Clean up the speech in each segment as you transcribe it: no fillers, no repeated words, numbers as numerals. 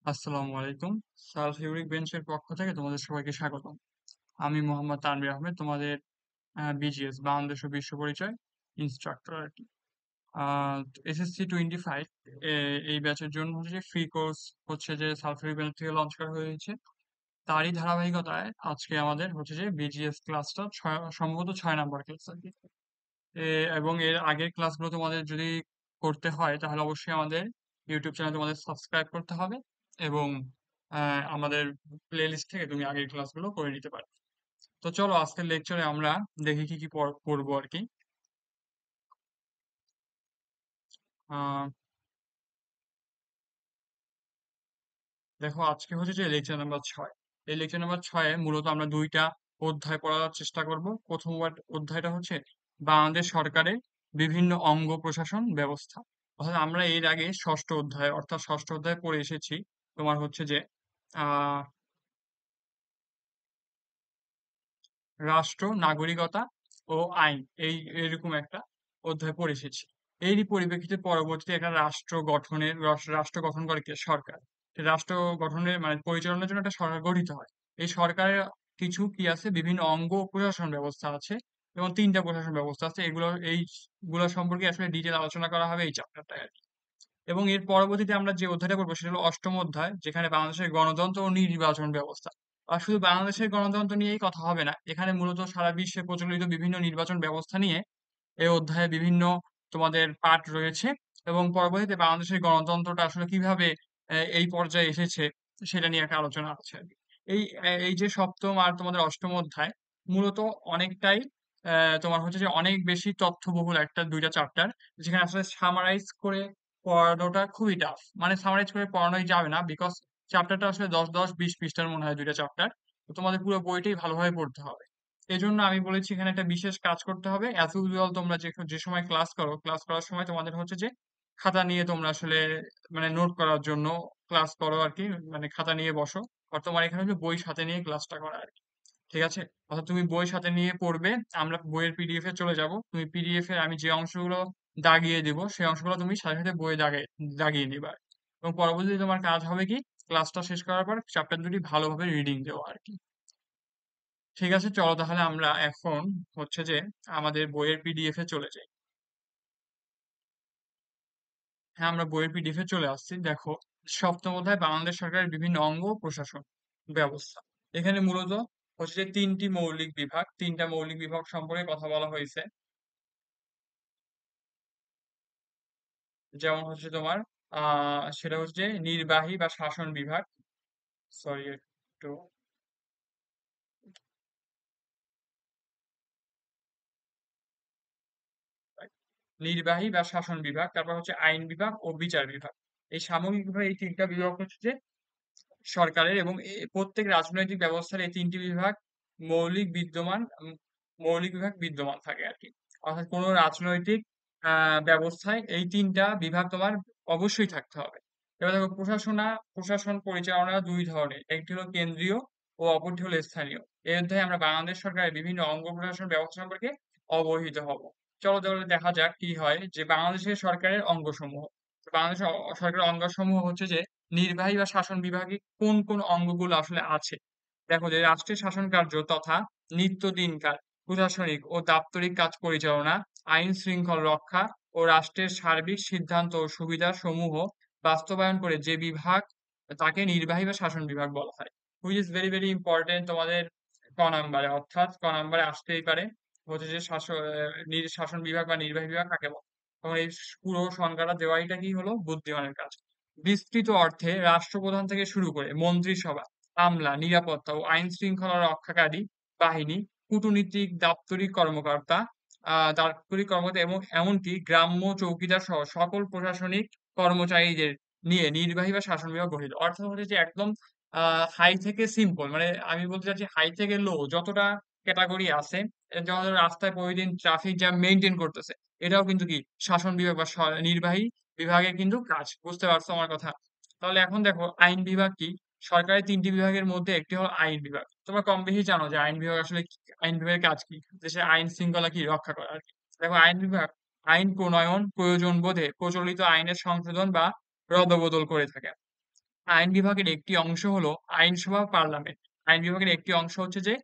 আসসালামু আলাইকুম। সালফিউরিক বেঞ্চের পক্ষ থেকে তোমাদের সবাইকে স্বাগতম। আমি মোহাম্মদ তানভীর আহমেদ, তোমাদের বিজিএস বাংলাদেশ ও বিশ্ব পরিচয় ইনস্ট্রাক্টর আর কি। এসএসসি 25 এই ব্যাচের জন্য হচ্ছে যে ফ্রি কোর্স হচ্ছে যে সালফিউরিক বেঞ্চ থেকে লঞ্চ করা হয়েছে। তারই ধারাবাহিকতায় আজকে আমাদের হচ্ছে যে বিজিএস ক্লাসটা সম্ভবত 6 নম্বর ক্লাস আর কি। এবং এর আগের ক্লাসগুলো তোমাদের যদি করতে হয় তাহলে অবশ্যই আমাদের ইউটিউব চ্যানেল তোমাদের সাবস্ক্রাইব করতে হবে এবং আমাদের প্লেলিস্ট থেকে তুমি আগের ক্লাসগুলো করে নিতে পারো। তো চলো আজকের লেকচারে আমরা দেখি কি কি পড়বো আর কি। আহ, দেখো আজকে হচ্ছে যে লেকচার নাম্বার 6। এই লেকচার নাম্বার 6-এ মূলত আমরা দুইটা অধ্যায় পড়ার চেষ্টা করব। প্রথম অধ্যায়টা হচ্ছে বাংলাদেশ সরকারের বিভিন্ন অঙ্গ প্রশাসন ব্যবস্থা। অর্থাৎ আমরা এর আগে ষষ্ঠ অধ্যায় পড়ে এসেছি। তোমার হচ্ছে যে আহ রাষ্ট্র, নাগরিকতা ও আইন, এই এরকম একটা অধ্যায় পড়ে এসেছি। এরই পরিপ্রেক্ষিতে পরবর্তীতে একটা রাষ্ট্র গঠন করে কে? সরকার। সেই রাষ্ট্র গঠনের মানে পরিচালনার জন্য একটা সরকার গঠিত হয়। এই সরকারের কিছু কি আছে, বিভিন্ন অঙ্গ ও প্রশাসন ব্যবস্থা আছে এবং 3টা প্রশাসন ব্যবস্থা আছে। এইগুলো সম্পর্কে আসলে ডিটেল আলোচনা করা হবে এই চ্যাপ্টারটায় আর কি। এবং এর পরবর্তীতে আমরা যে অধ্যায়টা পড়বো সেটা হলো অষ্টম অধ্যায়, যেখানে বাংলাদেশের গণতন্ত্র ও নির্বাচন ব্যবস্থা। আর শুধু বাংলাদেশের গণতন্ত্র নিয়েই কথা হবে না, এখানে মূলত সারা বিশ্বে প্রচলিত বিভিন্ন নির্বাচন ব্যবস্থা নিয়ে এই অধ্যায়ে বিভিন্ন তোমাদের পাঠ রয়েছে। এবং পরবর্তীতে বাংলাদেশের গণতন্ত্রটা আসলে কিভাবে এই পর্যায়ে এসেছে সেটা নিয়ে একটা আলোচনা আছে আর কি। এই যে সপ্তম আর তোমাদের অষ্টম অধ্যায় মূলত অনেকটাই তোমার হচ্ছে যে অনেক বেশি তথ্যবহুল একটা দুইটা চ্যাপ্টার, যেখানে আসলে সামারাইজ করে পড়ানোটা খুবই টাফ। মানে সামারাইজ করে পড়ানোই যাবে না, বিকজ চ্যাপ্টারটা আসলে 10-10, 20 পৃষ্ঠার মনে হয় দুইটা চ্যাপ্টার। তো তোমাদের পুরো বইটাই ভালোভাবে পড়তে হবে। এজন্য আমি বলেছি এখানে একটা বিশেষ কাজ করতে হবে। অ্যাজ ইউজুয়াল তোমরা যে যে সময় ক্লাস করো, ক্লাস করার সময় তোমাদের হচ্ছে যে খাতা নিয়ে তোমরা আসলে মানে নোট করার জন্য ক্লাস করো আর কি। মানে খাতা নিয়ে বসো। আর তোমার এখানে হচ্ছে বই সাথে নিয়ে ক্লাসটা করা আর কি। ঠিক আছে? অর্থাৎ তুমি বই সাথে নিয়ে পড়বে। আমরা বইয়ের পিডিএফ এ চলে যাব। তুমি পিডিএফ এর আমি যে অংশগুলো দাগিয়ে দিব সেই অংশগুলো তুমি সাথে সাথে বইয়ে দাগিয়ে নিবা। এবং পরবর্তীতে তোমার কাজ হবে কি, ক্লাসটা শেষ করার পর চ্যাপ্টার দুটি ভালোভাবে রিডিং দেওয়া আর কি। ঠিক আছে, চলো তাহলে আমরা এখন হচ্ছে যে আমাদের বইয়ের পিডিএফ এ চলে যাই। হ্যাঁ, আমরা বইয়ের পিডিএফ এ চলে আসছি। দেখো, সপ্তম অধ্যায় বাংলাদেশ সরকারের বিভিন্ন অঙ্গ ও প্রশাসন ব্যবস্থা। এখানে মূলত হচ্ছে যে তিনটা মৌলিক বিভাগ সম্পর্কে কথা বলা হয়েছে। যেমন হচ্ছে তোমার সেটা হচ্ছে যে নির্বাহী বা শাসন বিভাগ। সরি, একটু নির্বাহী বা শাসন বিভাগ, তারপর হচ্ছে আইন বিভাগ ও বিচার বিভাগ। এই সামগ্রিকভাবে এই 3টা বিভাগ হচ্ছে যে সরকারের, এবং প্রত্যেক রাজনৈতিক ব্যবস্থার এই 3টি বিভাগ মৌলিক বিদ্যমান মৌলিক বিভাগ বিদ্যমান থাকে আর কি। অর্থাৎ কোনো রাজনৈতিক ব্যবস্থায় এই 3টা বিভাগ তোমার অবশ্যই থাকতে হবে। এবার দেখো, প্রশাসন পরিচালনা দুই ধরনের, একটি হলো কেন্দ্রীয় ও অপরটি হলো স্থানীয়। এই অধ্যায়ে আমরা বাংলাদেশ সরকারের বিভিন্ন অঙ্গ প্রশাসন ব্যবস্থা সম্পর্কে অবহিত হব। চলো তাহলে দেখা যাক কি হয় যে বাংলাদেশের সরকারের অঙ্গসমূহ। তো বাংলাদেশের সরকারের অঙ্গসমূহ হচ্ছে যে নির্বাহী বা শাসন বিভাগে কোন কোন অঙ্গগুলো আসলে আছে। দেখো, যে রাষ্ট্রের শাসন কার্য তথা নিত্যদিনকার প্রশাসনিক ও দাপ্তরিক কাজ পরিচালনা, আইন শৃঙ্খলা রক্ষা ও রাষ্ট্রের সার্বিক সিদ্ধান্ত ও সুবিধা সমূহ বাস্তবায়ন করে যে বিভাগ, তাকে নির্বাহী বা শাসন বিভাগ বলা হয়। Which is very very important তোমাদের ক নাম্বারে, অর্থাৎ ক নাম্বারে আসতেই পারে হচ্ছে যে শাসন বিভাগ বা নির্বাহী বিভাগ কাকে বলে। তখন এই পুরো সংজ্ঞাটা দেওয়াইটা কি হলো বুদ্ধিমানের কাজ। বিস্তৃত অর্থে রাষ্ট্রপ্রধান থেকে শুরু করে মন্ত্রিসভা, আমলা, নিরাপত্তা ও আইন শৃঙ্খলা রক্ষাকারী বাহিনী, কূটনীতিক, দাপ্তরিক কর্মকর্তা এবং এমনকি গ্রাম্য চৌকিদার সহ সকল প্রশাসনিক কর্মচারীদের নিয়ে নির্বাহী বা শাসন বিভাগ গঠিত। অর্থাৎ হচ্ছে যে একদম হাই থেকে সিম্পল, মানে আমি বলতে চাচ্ছি হাই থেকে লো যতটা ক্যাটাগরি আছে। যেমন ধরো রাস্তায় প্রতিদিন ট্রাফিক জ্যাম মেনটেন করতেছে, এটাও কিন্তু কি শাসন বিভাগ বা নির্বাহী বিভাগের কিন্তু কাজ। বুঝতে পারছো আমার কথা? তাহলে এখন দেখো, আইন বিভাগ কি? সরকারের 3টি বিভাগের মধ্যে একটি হলো আইন বিভাগ। তোমরা কম বেশি জানো যে আইন বিভাগ আসলে আইন বিভাগের কাজ কি, দেশের আইন শৃঙ্খলা কি রক্ষা করা আর কি। দেখো, আইন বিভাগ আইন প্রণয়ন, প্রয়োজন বোধে প্রচলিত আইনের সংশোধন বা রদবদল করে থাকে। আইন বিভাগের একটি অংশ হলো আইনসভা পার্লামেন্ট। আইন বিভাগের একটি অংশ হচ্ছে যে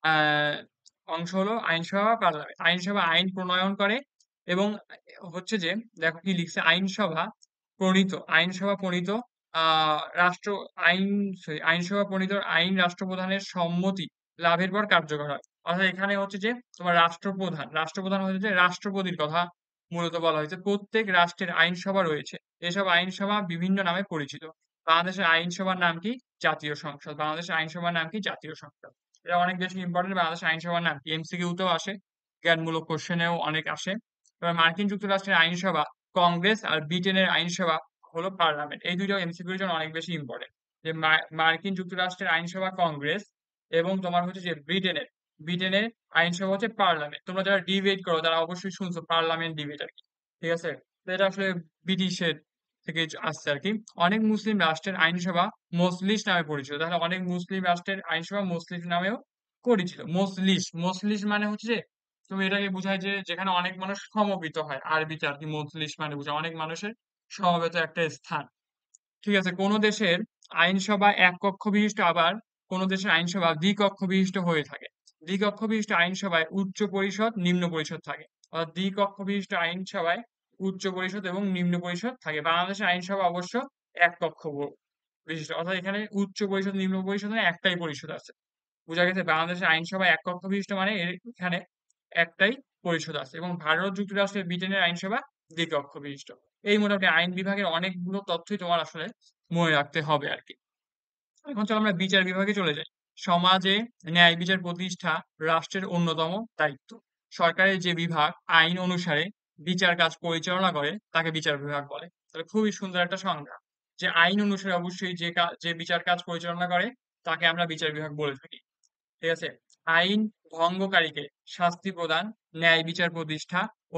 আহ আইনসভা পার্লামেন্ট। আইনসভা আইন প্রণয়ন করে এবং হচ্ছে যে দেখো কি লিখছে, আইনসভা প্রণীত রাষ্ট্র আইন আইনসভা প্রণীত আইন রাষ্ট্রপ্রধানের সম্মতি লাভের পর কার্যকর হয়। অর্থাৎ এখানে হচ্ছে যে তোমার রাষ্ট্রপ্রধান হচ্ছে যে রাষ্ট্রপতির কথা মূলত বলা হয়েছে। প্রত্যেক রাষ্ট্রের আইনসভা রয়েছে। এসব আইনসভা বিভিন্ন নামে পরিচিত। বাংলাদেশের আইনসভার নাম কি? জাতীয় সংসদ। বাংলাদেশের আইনসভার নাম কি? জাতীয় সংসদ। এটা অনেক বেশি ইম্পর্টেন্ট। বাংলাদেশের আইনসভার নাম কি? এমসিকিউ তেও আসে, জ্ঞানমূলক কোশ্চেনেও অনেক আসে। এবার মার্কিন যুক্তরাষ্ট্রের আইনসভা কংগ্রেস, আর ব্রিটেনের আইনসভা হলো পার্লামেন্ট। এই দুইটা এমসিকিউর জন্য অনেক বেশি ইম্পর্টেন্ট। যে মার্কিন যুক্তরাষ্ট্রের আইনসভা কংগ্রেস এবং তোমার হচ্ছে যে ব্রিটেনের আইনসভা হচ্ছে পার্লামেন্ট। তোমরা যারা ডিবেট করো তারা অবশ্যই শুনছো পার্লামেন্ট ডিবেট আর কি। ঠিক আছে? তো এটা আসলে ব্রিটিশের থেকে আসছে আর কি। অনেক মুসলিম রাষ্ট্রের আইনসভা মজলিস নামে পরিচিত। তাহলে অনেক মুসলিম রাষ্ট্রের আইনসভা মজলিস নামেও পরিচিত। মজলিস মানে হচ্ছে যে তুমি এটাকে বোঝায় যে যেখানে অনেক মানুষ সমবেত হয়, আরবিতে আর কি। মজলিস মানে বোঝায় অনেক মানুষের সমবেত একটা স্থান। ঠিক আছে? কোন দেশের আইনসভা এক কক্ষ বিশিষ্ট, আবার কোন দেশের আইনসভা দ্বিকক্ষ বিশিষ্ট হয়ে থাকে। দ্বিকক্ষ বিশিষ্ট আইনসভায় উচ্চ পরিষদ, নিম্ন পরিষদ থাকে। অর্থাৎ দ্বিকক্ষ বিশিষ্ট আইনসভায় উচ্চ পরিষদ এবং নিম্ন পরিষদ থাকে। বাংলাদেশের আইনসভা অবশ্য এক কক্ষ বিশিষ্ট। অর্থাৎ এখানে উচ্চ পরিষদ, নিম্ন পরিষদ মানে একটাই পরিষদ আছে। বোঝা গেছে? বাংলাদেশের আইনসভা এক কক্ষ বিশিষ্ট মানে এখানে একটাই পরিষদ আছে। এবং ভারত যুক্তরাষ্ট্রের ব্রিটেনের আইনসভা দ্বিকক্ষ বিশিষ্ট। এই মোটামুটি আইন বিভাগের অনেকগুলো তথ্যই তোমার আসলে মনে রাখতে হবে আর কি। এখন চলো আমরা বিচার বিভাগে চলে যাই। সমাজে ন্যায় বিচার প্রতিষ্ঠা রাষ্ট্রের অন্যতম দায়িত্ব। সরকারের যে বিভাগ আইন অনুসারে বিচার কাজ পরিচালনা করে তাকে বিচার বিভাগ বলে। তাহলে খুবই সুন্দর একটা সংজ্ঞা, যে আইন অনুসারে অবশ্যই যে বিচার কাজ পরিচালনা করে তাকে আমরা বিচার বিভাগ বলে থাকি। ঠিক আছে? আইন ভঙ্গকারীকে শাস্তি প্রদান, ন্যায় বিচার প্রতিষ্ঠা ও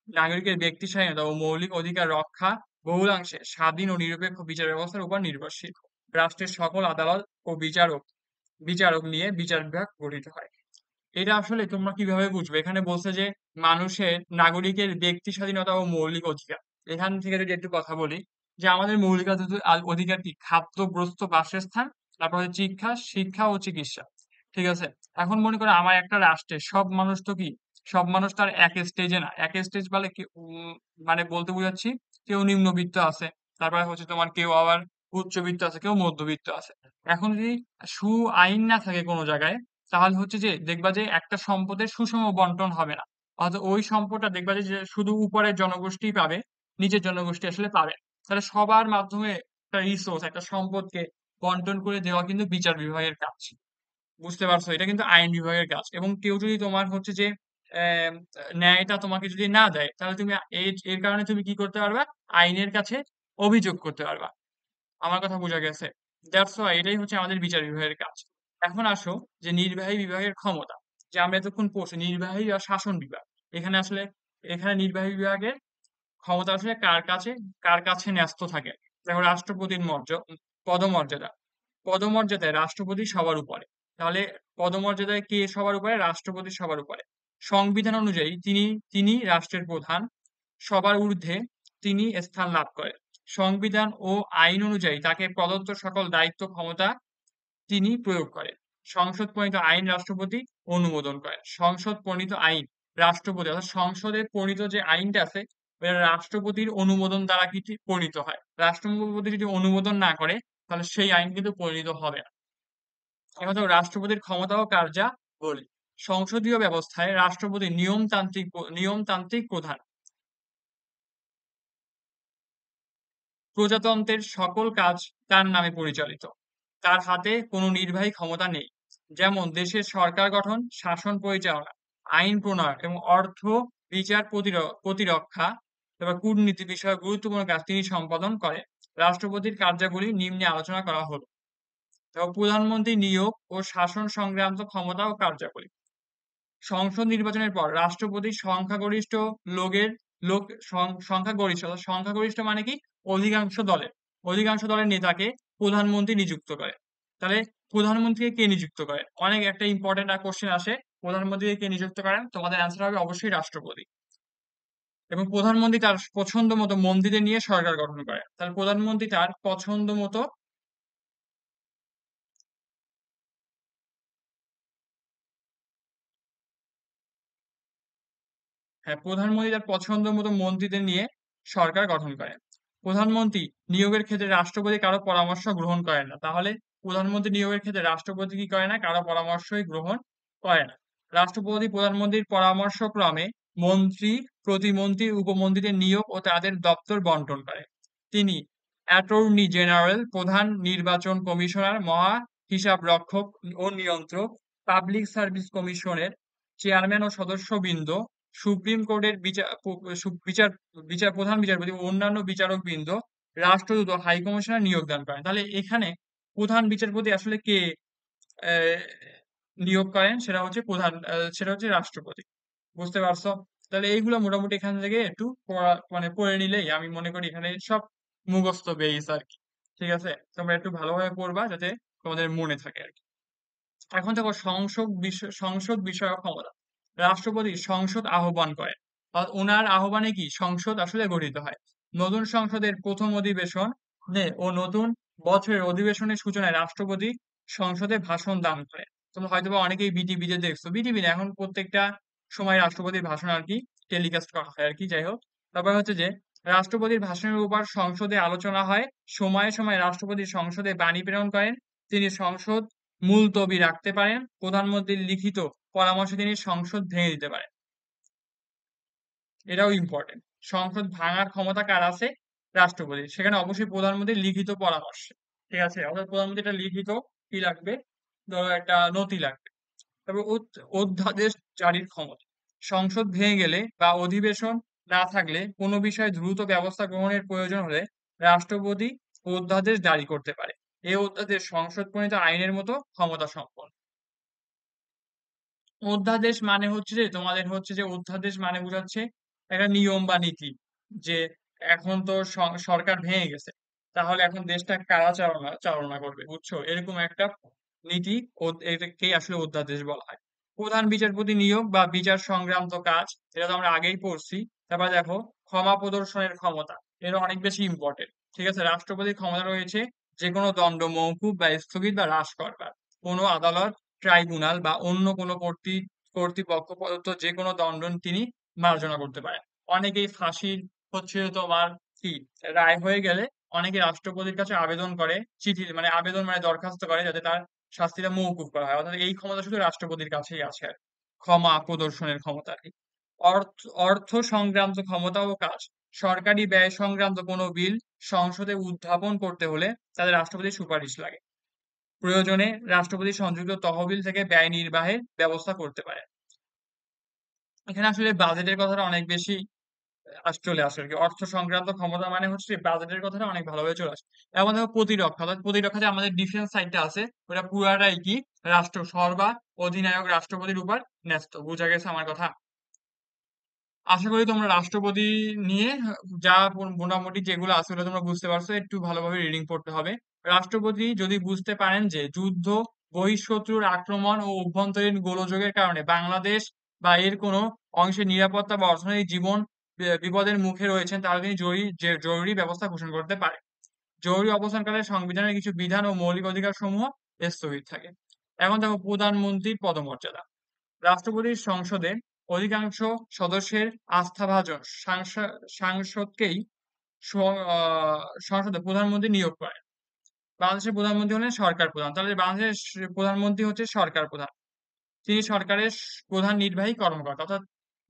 নাগরিকের ব্যক্তি স্বাধীনতা ও মৌলিক অধিকার রক্ষা বহুলাংশে স্বাধীন ও নিরপেক্ষ বিচার ব্যবস্থার উপর নির্ভরশীল। রাষ্ট্রের সকল আদালত ও বিচারক নিয়ে বিচার বিভাগ গঠিত হয়। এটা আসলে তোমরা কিভাবে বুঝবে? এখানে বলছে যে নাগরিকের ব্যক্তি স্বাধীনতা ও মৌলিক অধিকার। এখান থেকে যদি একটু কথা বলি, যে আমাদের মৌলিক অধিকার কি? খাদ্য, বস্ত্র, বাসস্থান, তারপর হচ্ছে শিক্ষা ও চিকিৎসা। ঠিক আছে? এখন মনে করো আমার একটা রাষ্ট্রে সব মানুষ তো কি, সব মানুষ তার এক স্টেজে না। এক স্টেজ বলে কি মানে বলতে বোঝাচ্ছি, কেউ নিম্নবিত্ত আছে, তারপরে হচ্ছে তোমার কেউ আবার উচ্চবিত্ত আছে, কেউ মধ্যবিত্ত আছে। এখন যদি আইন না থাকে কোনো জায়গায়, তাহলে হচ্ছে যে দেখবা যে একটা সম্পদের সুষম বন্টন হবে না। অর্থাৎ ওই সম্পদটা দেখবা যে শুধু উপরের জনগোষ্ঠী পাবে, নিচের জনগোষ্ঠী আসলে পাবে না। তাহলে সবার মাধ্যমে একটা রিসোর্স, একটা সম্পদকে বন্টন করে দেওয়া কিন্তু বিচার বিভাগের কাজ। বুঝতে পারছো? এটা কিন্তু আইন বিভাগের কাজ। এবং কেউ যদি তোমার হচ্ছে যে আহ, ন্যায়টা তোমাকে যদি না দেয়, তাহলে তুমি এর কারণে তুমি কি করতে পারবা? আইনের কাছে অভিযোগ করতে পারবা। আমার কথা বোঝা গেছে? দ্যাটস ওয়াই এটাই হচ্ছে আমাদের বিচার বিভাগের কাজ। এখন আসো যে নির্বাহী বিভাগের ক্ষমতা, যে আমরা এতক্ষণ পড়ছি নির্বাহী আর শাসন বিভাগ। এখানে আসলে নির্বাহী বিভাগের ক্ষমতা আসলে কার কাছে ন্যস্ত থাকে। দেখো রাষ্ট্রপতির পদমর্যাদা পদমর্যাদায় রাষ্ট্রপতি সবার উপরে। তাহলে পদমর্যাদায় কে সবার উপরে? রাষ্ট্রপতি সবার উপরে। সংবিধান অনুযায়ী তিনি রাষ্ট্রের প্রধান। সবার ঊর্ধ্বে তিনি স্থান লাভ করেন। সংবিধান ও আইন অনুযায়ী তাকে প্রদত্ত সকল দায়িত্ব ক্ষমতা তিনি প্রয়োগ করেন। সংসদ প্রণীত আইন রাষ্ট্রপতি অনুমোদন করেন। সংসদ প্রণীত আইন রাষ্ট্রপতি, অর্থাৎ সংসদে প্রণীত যে আইনটা আছে ওটা রাষ্ট্রপতির অনুমোদন দ্বারা কি প্রণীত হয়। রাষ্ট্রপতি যদি অনুমোদন না করে তাহলে সেই আইন কিন্তু প্রণীত হবে না। এখন তো রাষ্ট্রপতির ক্ষমতা ও কার্যাবলী। সংসদীয় ব্যবস্থায় রাষ্ট্রপতি নিয়মতান্ত্রিক প্রধান। প্রজাতন্ত্রের সকল কাজ তার নামে পরিচালিত। তার হাতে কোনো নির্বাহী ক্ষমতা নেই। যেমন দেশের সরকার গঠন, শাসন পরিচালনা, আইন প্রণয়ন এবং অর্থ বিচার প্রতিরক্ষা, এবার কূটনীতি বিষয়ক গুরুত্বপূর্ণ কাজ তিনি সম্পাদন করেন। রাষ্ট্রপতির কার্যাবলী নিম্নে আলোচনা করা হলো। এবং প্রধানমন্ত্রী নিয়োগ ও শাসন সংক্রান্ত ক্ষমতা ও কার্যাবলী। সংসদ নির্বাচনের পর রাষ্ট্রপতি সংখ্যাগরিষ্ঠ মানে কি? অধিকাংশ দলের নেতাকে প্রধানমন্ত্রী নিযুক্ত করে। তাহলে প্রধানমন্ত্রীকে কে নিযুক্ত করে? অনেক একটা ইম্পর্টেন্ট কোশ্চেন আসে, প্রধানমন্ত্রীকে কে নিযুক্ত করেন? তোমাদের অ্যান্সার হবে অবশ্যই রাষ্ট্রপতি। এবং প্রধানমন্ত্রী তার পছন্দ মতো মন্ত্রীদের নিয়ে সরকার গঠন করে। তাহলে প্রধানমন্ত্রী তার পছন্দ মতো, হ্যাঁ, প্রধানমন্ত্রী তার পছন্দ মতো মন্ত্রীদের নিয়ে সরকার গঠন করেন। প্রধানমন্ত্রী নিয়োগের ক্ষেত্রে রাষ্ট্রপতি কারো পরামর্শ গ্রহণ করেন না। তাহলে প্রধানমন্ত্রী নিয়োগের ক্ষেত্রে রাষ্ট্রপতি কি করে না, কারো পরামর্শই গ্রহণ করে না। রাষ্ট্রপতি প্রধানমন্ত্রীর পরামর্শক্রমে মন্ত্রী, প্রতিমন্ত্রী, উপমন্ত্রীদের নিয়োগ ও তাদের দপ্তর বন্টন করে। তিনি অ্যাটর্নি জেনারেল, প্রধান নির্বাচন কমিশনার, মহা হিসাব রক্ষক ও নিয়ন্ত্রক, পাবলিক সার্ভিস কমিশনের চেয়ারম্যান ও সদস্যবৃন্দ, সুপ্রিম কোর্টের বিচার বিচার প্রধান বিচারপতি ও অন্যান্য বিচারকবৃন্দ, রাষ্ট্রদূত ও হাই কমিশনার নিয়োগ দান করেন। তাহলে এখানে প্রধান বিচারপতি আসলে কে আহ, নিয়োগ করেন? সেটা হচ্ছে রাষ্ট্রপতি। বুঝতে পারছো? তাহলে এইগুলো মোটামুটি এখান থেকে একটু মানে পড়ে নিলেই আমি মনে করি এখানে সব মুখস্থ বেস আর কি। ঠিক আছে, তোমরা একটু ভালোভাবে পড়বা যাতে তোমাদের মনে থাকে আর কি। এখন দেখো সংসদ বিষয়ক ক্ষমতা। রাষ্ট্রপতি সংসদ আহ্বান করেন, আর ওনার আহ্বানে কি সংসদ আসলে গঠিত হয়। নতুন সংসদের প্রথম অধিবেশন ও নতুন বছরের অধিবেশনের সূচনায় রাষ্ট্রপতি সংসদে ভাষণ দান করেন। তোমরা হয়তোবা অনেকেই বিটিভিতে দেখছো, বিটিভি না, এখন প্রত্যেকটা সময় রাষ্ট্রপতির ভাষণ আর কি টেলিকাস্ট করা হয় আর কি। যাই হোক, তারপর হচ্ছে যে রাষ্ট্রপতির ভাষণের উপর সংসদে আলোচনা হয়। সময়ে সময়ে রাষ্ট্রপতি সংসদে বাণী প্রেরণ করেন। তিনি সংসদ মুলতবি রাখতে পারেন। প্রধানমন্ত্রীর লিখিত পরামর্শে তিনি সংসদ ভেঙে দিতে পারেন। এটাও ইম্পর্টেন্ট। সংসদ ভাঙার ক্ষমতা কার আছে? রাষ্ট্রপতির। সেখানে অবশ্যই প্রধানমন্ত্রীর লিখিত পরামর্শ। ঠিক আছে, অর্থাৎ প্রধানমন্ত্রী একটা লিখিত কি লাগবে, ধরো একটা নথি লাগবে। তবে অধ্যাদেশ জারির ক্ষমতা। সংসদ ভেঙে গেলে বা অধিবেশন না থাকলে কোনো বিষয়ে দ্রুত ব্যবস্থা গ্রহণের প্রয়োজন হলে রাষ্ট্রপতি অধ্যাদেশ জারি করতে পারে। এই অধ্যাদেশ সংসদ প্রণীত আইনের মতো ক্ষমতা সম্পন্ন। অধ্যাদেশ মানে হচ্ছে যে তোমাদের হচ্ছে যে অধ্যাদেশ মানে বোঝাচ্ছে একটা নিয়ম বা নীতি, যে এখন তো সরকার ভেঙে গেছে, তাহলে এখন দেশটা কারা চালনা চালনা করবে, বুঝছো, এরকম একটা নীতি। এটাকেই আসলে অধ্যাদেশ বলা হয়। প্রধান বিচারপতি নিয়োগ বা বিচার সংক্রান্ত কাজ, এটা তো আমরা আগেই পড়ছি। তারপর দেখো ক্ষমা প্রদর্শনের ক্ষমতা, এটা অনেক বেশি ইম্পর্টেন্ট। ঠিক আছে, রাষ্ট্রপতির ক্ষমতা রয়েছে যে কোনো দণ্ড মওকুফ বা স্থগিত বা হ্রাস করবার। কোনো আদালত, ট্রাইব্যুনাল বা অন্য কোনো কর্তৃপক্ষ প্রদত্ত যে কোনো দণ্ড তিনি মার্জনা করতে পারেন। অনেকেই ফাঁসির হচ্ছে তোমার কি রায় হয়ে গেলে অনেকে রাষ্ট্রপতির কাছে আবেদন করে, চিঠি মানে আবেদন মানে দরখাস্ত করে যাতে তার শাস্তিটা মওকুফ করা হয়। অর্থাৎ এই ক্ষমতা শুধু রাষ্ট্রপতির কাছেই আছে আর কি। ক্ষমা প্রদর্শনের ক্ষমতা আর কি। অর্থ অর্থ সংক্রান্ত ক্ষমতা ও কাজ। সরকারি ব্যয় সংক্রান্ত কোনো বিল সংসদে উত্থাপন করতে হলে তাদের রাষ্ট্রপতির সুপারিশ লাগে। প্রয়োজনে রাষ্ট্রপতি সংযুক্ত তহবিল থেকে ব্যয় নির্বাহের ব্যবস্থা করতে পারে। এখানে আসলে বাজেটের কথাটা অনেক বেশি চলে আসে আর কি। অর্থ সংক্রান্ত ক্ষমতা মানে হচ্ছে বাজেটের কথাটা অনেক ভালোভাবে চলে আসে। এবং দেখো প্রতিরক্ষা, অর্থাৎ প্রতিরক্ষা যে আমাদের ডিফেন্স সাইডটা আছে, ওটা পুরাটাই কি রাষ্ট্র সর্বা অধিনায়ক রাষ্ট্রপতির উপর ন্যস্ত। বোঝা গেছে আমার কথা? আশা করি তোমরা রাষ্ট্রপতি নিয়ে যা মোটামুটি যেগুলো আছে ওগুলো তোমরা বুঝতে পারছো। একটু ভালোভাবে রিডিং পড়তে হবে। রাষ্ট্রপতি যদি বুঝতে পারেন যে যুদ্ধ, বহিঃশত্রুর আক্রমণ ও অভ্যন্তরীণ গোলযোগের কারণে বাংলাদেশ বা এর কোনো অংশের নিরাপত্তা বা অর্থনৈতিক জীবন বিপদের মুখে রয়েছেন, তাহলে তিনি জরুরি ব্যবস্থা ঘোষণা করতে পারেন। জরুরি অবস্থানকালে সংবিধানের কিছু বিধান ও মৌলিক অধিকার সমূহ স্থগিত থাকে। এখন দেখো প্রধানমন্ত্রীর পদমর্যাদা। রাষ্ট্রপতির সংসদে অধিকাংশ সদস্যের আস্থাভাজন সাংসদকেই সংসদে প্রধানমন্ত্রী নিয়োগ করেন। বাংলাদেশের প্রধানমন্ত্রী হলেন সরকার প্রধান। তাহলে বাংলাদেশের প্রধানমন্ত্রী হচ্ছে সরকার প্রধান। তিনি সরকারের প্রধান নির্বাহী কর্মকর্তা, অর্থাৎ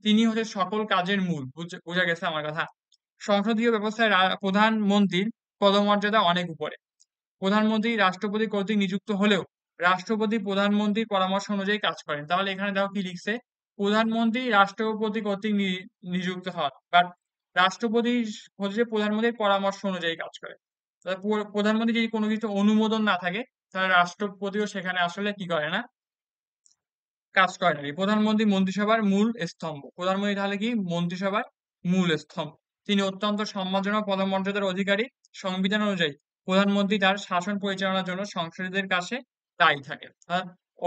তিনি হচ্ছে সকল কাজের মূল। বোঝা গেছে আমার কথা? সংসদীয় ব্যবস্থায় প্রধানমন্ত্রীর পদমর্যাদা অনেক উপরে। প্রধানমন্ত্রী রাষ্ট্রপতি কর্তৃক নিযুক্ত হলেও রাষ্ট্রপতি প্রধানমন্ত্রীর পরামর্শ অনুযায়ী কাজ করেন। তাহলে এখানে দেখো কি লিখছে, প্রধানমন্ত্রী রাষ্ট্রপতি কর্তৃক নিযুক্ত হন, বাট রাষ্ট্রপতি হচ্ছে প্রধানমন্ত্রীর পরামর্শ অনুযায়ী কাজ করে। তাহলে প্রধানমন্ত্রী যদি কোনো কিছু অনুমোদন না থাকে, তাহলে রাষ্ট্রপতিও সেখানে আসলে কি করে না, কাজ করে না। প্রধানমন্ত্রী মন্ত্রিসভার মূল স্তম্ভ। প্রধানমন্ত্রী তাহলে কি মন্ত্রিসভার মূল স্তম্ভ। তিনি অত্যন্ত সম্মানজনক পদমর্যাদার অধিকারী। সংবিধান অনুযায়ী প্রধানমন্ত্রী তার শাসন পরিচালনার জন্য সংসদের কাছে দায়ী থাকে।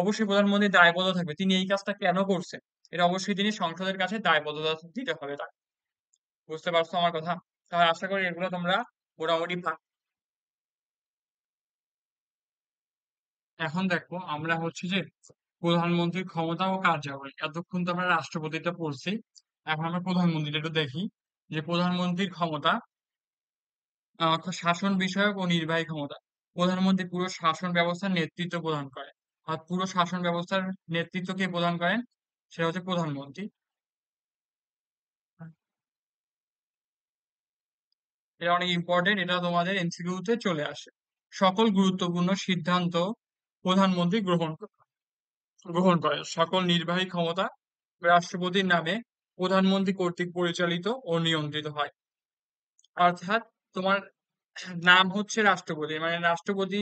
অবশ্যই প্রধানমন্ত্রী দায়বদ্ধ থাকবে, তিনি এই কাজটা কেন করছেন এটা অবশ্যই তিনি সংসদের কাছে দায়বদ্ধতা দিতে হবে তাকে। বুঝতে পারছো আমার কথা? তাহলে আশা করি এগুলো তোমরা মোটামুটি এখন দেখো আমরা হচ্ছে যে প্রধানমন্ত্রীর ক্ষমতা ও কার্যাবলী, এতক্ষণ তো আমরা রাষ্ট্রপতিটা পড়ছি, এখন আমরা প্রধানমন্ত্রীটা একটু দেখি। যে প্রধানমন্ত্রীর ক্ষমতা, শাসন বিষয়ক ও নির্বাহী ক্ষমতা। প্রধানমন্ত্রী পুরো শাসন ব্যবস্থার নেতৃত্ব প্রদান করেন। আর পুরো শাসন ব্যবস্থার নেতৃত্ব কে প্রদান করেন? সেটা হচ্ছে প্রধানমন্ত্রী। এটা অনেক ইম্পর্টেন্ট, এটা তোমাদের এমসিকিউ তে চলে আসে। সকল গুরুত্বপূর্ণ সিদ্ধান্ত প্রধানমন্ত্রী গ্রহণ করেন। সকল নির্বাহী ক্ষমতা রাষ্ট্রপতির নামে প্রধানমন্ত্রী কর্তৃক পরিচালিত ও নিয়ন্ত্রিত হয়। অর্থাৎ তোমার নাম হচ্ছে রাষ্ট্রপতি, মানে রাষ্ট্রপতি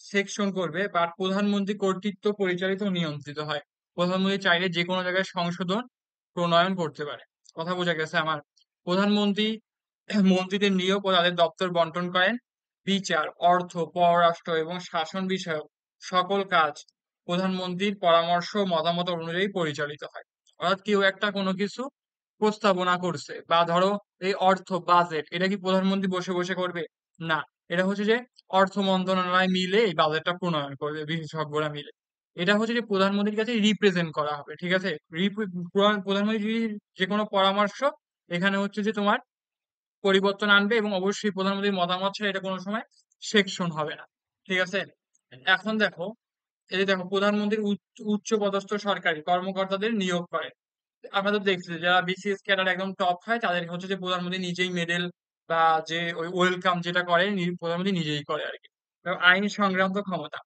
সেকশন করবে, বাট প্রধানমন্ত্রী কর্তৃত্ব পরিচালিত ও নিয়ন্ত্রিত হয়। প্রধানমন্ত্রী চাইলে যে কোনো জায়গায় সংশোধন প্রণয়ন করতে পারে। কথা বোঝা গেছে আমার? প্রধানমন্ত্রী মন্ত্রীদের নিয়োগ ও তাদের দপ্তর বন্টন করেন। বিচার, অর্থ, পররাষ্ট্র এবং শাসন বিষয়ক সকল কাজ প্রধানমন্ত্রীর পরামর্শ ও মতামত অনুযায়ী পরিচালিত হয়। অর্থাৎ কেউ একটা কোনো কিছু প্রস্তাবনা করছে, বা ধরো এই অর্থ বাজেট, এটা কি প্রধানমন্ত্রী বসে বসে করবে? না, এটা হচ্ছে যে অর্থ মন্ত্রণালয় মিলে এই বাজেটটা প্রণয়ন করবে, বিশেষজ্ঞরা মিলে। এটা হচ্ছে যে প্রধানমন্ত্রীর কাছে রিপ্রেজেন্ট করা হবে, ঠিক আছে? প্রধানমন্ত্রীর যে কোনো পরামর্শ এখানে হচ্ছে যে তোমার পরিবর্তন আনবে, এবং অবশ্যই প্রধানমন্ত্রীর মতামত ছাড়া এটা কোনো সময় সেকশন হবে না, ঠিক আছে? এখন দেখো, এই যে দেখো প্রধানমন্ত্রীর উচ্চ পদস্থ সরকারি কর্মকর্তাদের নিয়োগ করে। আমরা তো দেখছি যারা বিসিএস ক্যাডার একদম টপ হয় তাদের হচ্ছে যে প্রধানমন্ত্রী নিজেই মেডেল বা যে ওই ওয়েলকাম যেটা করে প্রধানমন্ত্রী নিজেই করে আর কি। তো আইন সংক্রান্ত ক্ষমতা,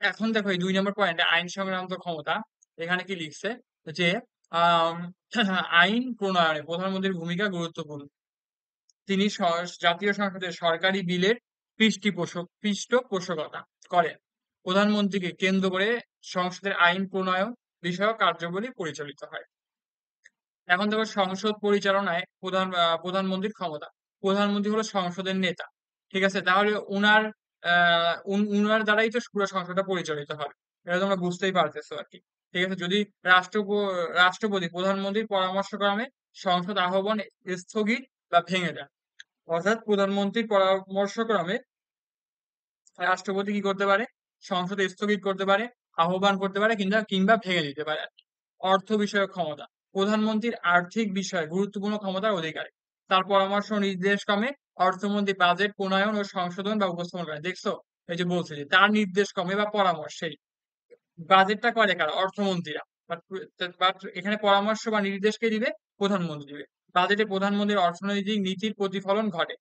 এখন দেখো এই 2 নম্বর পয়েন্টে আইন সংক্রান্ত ক্ষমতা, এখানে কি লিখছে যে আম, আইন প্রণয়নে প্রধানমন্ত্রীর ভূমিকা গুরুত্বপূর্ণ। তিনি জাতীয় সংসদের সরকারি বিলের পৃষ্ঠপোষকতা করেন। প্রধানমন্ত্রীকে কেন্দ্র করে সংসদের আইন প্রণয়ন বিষয়ক কার্যাবলী পরিচালিত হয়। এখন দেখো সংসদ পরিচালনায় প্রধানমন্ত্রীর ক্ষমতা। প্রধানমন্ত্রী হলো সংসদের নেতা, ঠিক আছে? তাহলে উনার উনার দ্বারাই তো পুরো সংসদটা পরিচালিত হবে। এটা তোমরা বুঝতেই পারতেছো আর কি। ঠিক আছে, যদি রাষ্ট্রপতি প্রধানমন্ত্রীর পরামর্শক্রমে সংসদ আহ্বান স্থগিত বা ভেঙে দেন। অর্থাৎ প্রধানমন্ত্রীর পরামর্শক্রমে রাষ্ট্রপতি কি করতে পারে? সংসদ স্থগিত করতে পারে, আহ্বান করতে পারে, কিংবা কিংবা ভেঙে দিতে পারে। অর্থ বিষয়ক ক্ষমতা, প্রধানমন্ত্রীর আর্থিক বিষয়ে গুরুত্বপূর্ণ ক্ষমতার অধিকারী। তার পরামর্শ ও নির্দেশ ক্রমে অর্থমন্ত্রী বাজেট প্রণয়ন ও সংশোধন বা উপস্থাপন করেন। দেখছো, এই যে বলছে যে তার নির্দেশ ক্রমে বা পরামর্শেই বাজেটটা করে কারা? অর্থমন্ত্রীরা। বাট বাট এখানে পরামর্শ বা নির্দেশ কে দিবে? প্রধানমন্ত্রী দিবে। বাজেটে প্রধানমন্ত্রীর অর্থনৈতিক নীতির প্রতিফলন ঘটে।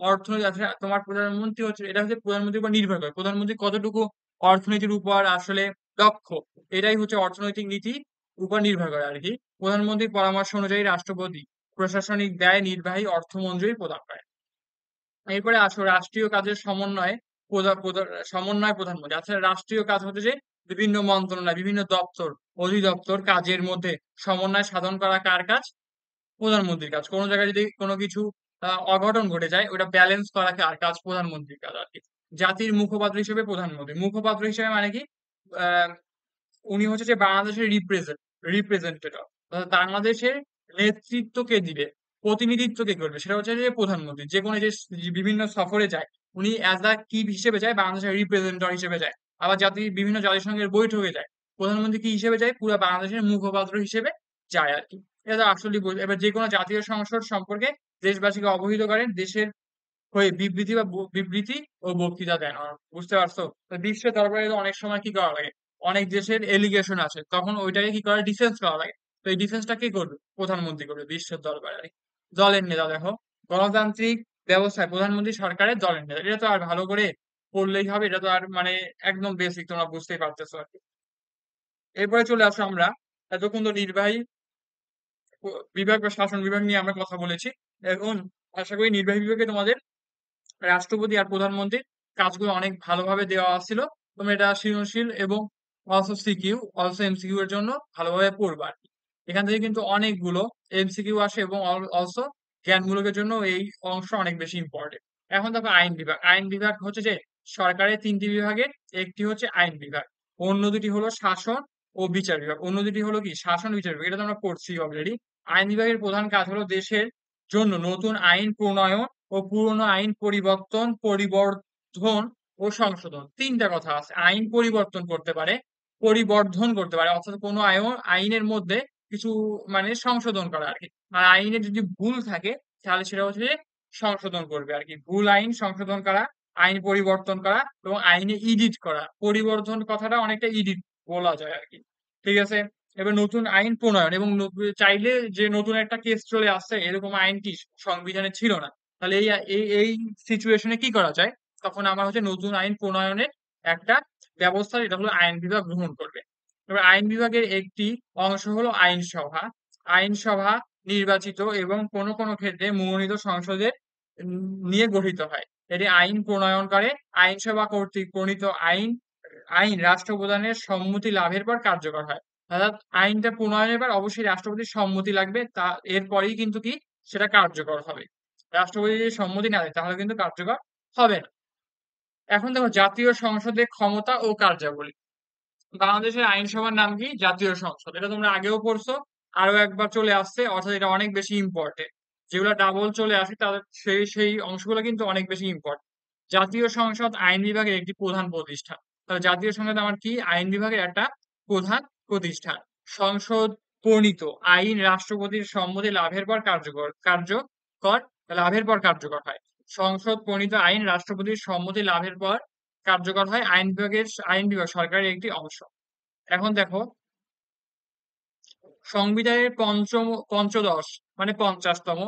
অর্থনীতি আসলে তোমার প্রধানমন্ত্রী হচ্ছে, এটা হচ্ছে প্রধানমন্ত্রীর উপর নির্ভর করে প্রধানমন্ত্রী কতটুকু অর্থনীতির উপর আসলে দক্ষ, এটাই হচ্ছে অর্থনৈতিক নীতি উপর নির্ভর করে আর কি। প্রধানমন্ত্রীর পরামর্শ অনুযায়ী রাষ্ট্রপতি প্রশাসনিক দায় নির্বাহী অর্থমন্ত্রী প্রদান করে। এরপরে আসো রাষ্ট্রীয় কাজের সমন্বয় প্রধানমন্ত্রী। আচ্ছা, রাষ্ট্রীয় কাজ হচ্ছে যে বিভিন্ন মন্ত্রণালয়, বিভিন্ন দপ্তর, অধিদপ্তর কাজের মধ্যে সমন্বয় সাধন করা কার কাজ? প্রধানমন্ত্রীর কাজ। কোনো জায়গায় যদি কোনো কিছু অঘটন ঘটে যায়, ওটা ব্যালেন্স করা কার কাজ? প্রধানমন্ত্রীর কাজ আর কি। জাতির মুখপাত্র হিসেবে প্রধানমন্ত্রী, মুখপাত্র হিসেবে মানে কি? আহ উনি হচ্ছে যে বাংলাদেশের রিপ্রেজেন্টেটিভ। বাংলাদেশের নেতৃত্ব কে দিবে, প্রতিনিধিত্ব কে করবে? সেটা হচ্ছে যে প্রধানমন্ত্রী। যে কোনো যে বিভিন্ন সফরে যায়, উনি অ্যাজ আ কি হিসেবে যায়? বাংলাদেশের রিপ্রেজেন্টেটিভ হিসেবে যায়। আবার বিভিন্ন জাতিসংঘের বৈঠকে যায়, প্রধানমন্ত্রী কি হিসেবে যায়? পুরো বাংলাদেশের মুখপাত্র হিসেবে যায় আর কি। এটা তো আসলে এবার যে কোনো জাতীয় সংসদ সম্পর্কে দেশবাসীকে অবহিত করেন, দেশের হয়ে বিবৃতি ও বক্তৃতা দেন। বুঝতে পারছো? তো বিশ্বের দরবারে তো অনেক সময় কি করা লাগে, অনেক দেশের এলিগেশন আছে, তখন ওইটাকে কি করা, ডিফেন্স করা লাগে। তো এই ডিফেন্সটা কে করবে? প্রধানমন্ত্রী করবে বিশ্বের দরবারে আর কি। দলের নেতা, দেখো গণতান্ত্রিক ব্যবস্থায় প্রধানমন্ত্রী সরকারের দলের নেতা। এটা তো আর ভালো করে পড়লেই হবে, এটা তো আর মানে একদম বেসিক, তোমরা বুঝতেই পারতেছো আর কি। এরপরে চলে আসো আমরা, এতক্ষণ তো নির্বাহী বিভাগ বা শাসন বিভাগ নিয়ে আমরা কথা বলেছি। এখন আশা করি নির্বাহী বিভাগে তোমাদের রাষ্ট্রপতি আর প্রধানমন্ত্রীর কাজগুলো অনেক ভালোভাবে দেওয়া ছিল। তোমরা এটা সৃজনশীল এবং এমসিকিউ এর জন্য ভালোভাবে পড়বা আর কি। এখান থেকে কিন্তু অনেকগুলো এমসিকিউ আসে, এবং অলসো জ্ঞানমূলকের জন্য এই অংশ অনেক বেশি ইম্পর্টেন্ট। এখন দেখো আইন বিভাগ। আইন বিভাগ হচ্ছে যে সরকারের 3টি বিভাগের একটি হচ্ছে আইন বিভাগ, অন্য দুটি হলো শাসন ও বিচার বিভাগ। অন্য দুটি হলো কি? শাসন, বিচার বিভাগ। এটা তো আমরা পড়ছি অলরেডি। আইন বিভাগের প্রধান কাজ হলো দেশের জন্য নতুন আইন প্রণয়ন ও পুরনো আইন পরিবর্ধন ও সংশোধন। তিনটা কথা আছে, আইন পরিবর্তন করতে পারে, পরিবর্ধন করতে পারে, অর্থাৎ কোনো আইনের মধ্যে কিছু মানে সংশোধন করা আর কি। আর আইনে যদি ভুল থাকে তাহলে সেটা হচ্ছে যে সংশোধন করবে আর কি। ভুল আইন সংশোধন করা, আইন পরিবর্তন করা এবং আইনে ইডিট করা। পরিবর্ধন কথাটা অনেকটা ইডিট বলা যায় আর কি। ঠিক আছে। এবার নতুন আইন প্রণয়ন এবং চাইলে যে নতুন একটা কেস চলে আসছে এরকম আইন কি সংবিধানে ছিল না, তাহলে এই সিচুয়েশনে কি করা যায়, তখন আমার হচ্ছে নতুন আইন প্রণয়নের একটা ব্যবস্থা, যেটা হলো আইন বিভাগ গ্রহণ করবে। এবার আইন বিভাগের একটি অংশ হলো আইনসভা। আইনসভা নির্বাচিত এবং কোনো কোনো ক্ষেত্রে মনোনীত সংসদের নিয়ে গঠিত হয়। এটি আইন প্রণয়ন করে। আইনসভা কর্তৃক প্রণীত আইন আইন রাষ্ট্রপ্রধানের সম্মতি লাভের পর কার্যকর হয়। অর্থাৎ আইনটা প্রণয়নের পর অবশ্যই রাষ্ট্রপতির সম্মতি লাগবে, তা এরপরেই কিন্তু কি সেটা কার্যকর হবে। রাষ্ট্রপতি যদি সম্মতি না দেয় তাহলে কিন্তু কার্যকর হবে না। এখন দেখো জাতীয় সংসদের ক্ষমতা ও কার্যাবলী। বাংলাদেশের আইনসভার নাম কি? জাতীয় সংসদ। এটা তোমরা আগেও পড়ছো, আরো একবার চলে আসছে, অর্থাৎ এটা অনেক বেশি ইম্পর্টেন্ট। যেগুলো ডাবল চলে আসে তাদের সেই অংশগুলো কিন্তু অনেক বেশি ইম্পর্টেন্ট। জাতীয় সংসদ আইন বিভাগের একটি প্রধান প্রতিষ্ঠান। তাহলে জাতীয় সংসদ আমার কি? আইন বিভাগের একটা প্রধান প্রতিষ্ঠান। সংসদ প্রণীত আইন রাষ্ট্রপতির সম্মতি লাভের পর কার্যকর হয়। সংসদ প্রণীত আইন রাষ্ট্রপতির সম্মতি লাভের পর কার্যকর হয়। আইন বিভাগ সরকারের একটি অংশ। এখন দেখো, সংবিধানের পঞ্চদশ মানে 50তম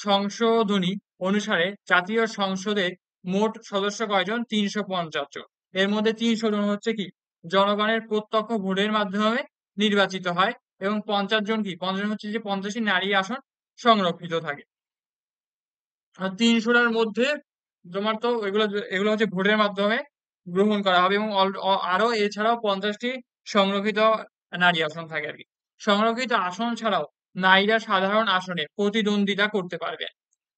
সংশোধনী অনুসারে জাতীয় সংসদে মোট সদস্য কয়জন? 350 জন। এর মধ্যে 300 জন হচ্ছে কি জনগণের প্রত্যক্ষ ভোটের মাধ্যমে নির্বাচিত হয়, এবং 50 জন কি 50 জন হচ্ছে যে 50টি নারী আসন সংরক্ষিত থাকে। আর 300টার মধ্যে তোমার তো এগুলো এগুলো হচ্ছে ভোটের মাধ্যমে গ্রহণ করা হবে, এবং আরো এছাড়াও 50টি সংরক্ষিত নারী আসন থাকে আর কি। সংরক্ষিত আসন ছাড়াও নারীরা সাধারণ আসনে প্রতিদ্বন্দ্বিতা করতে পারবে।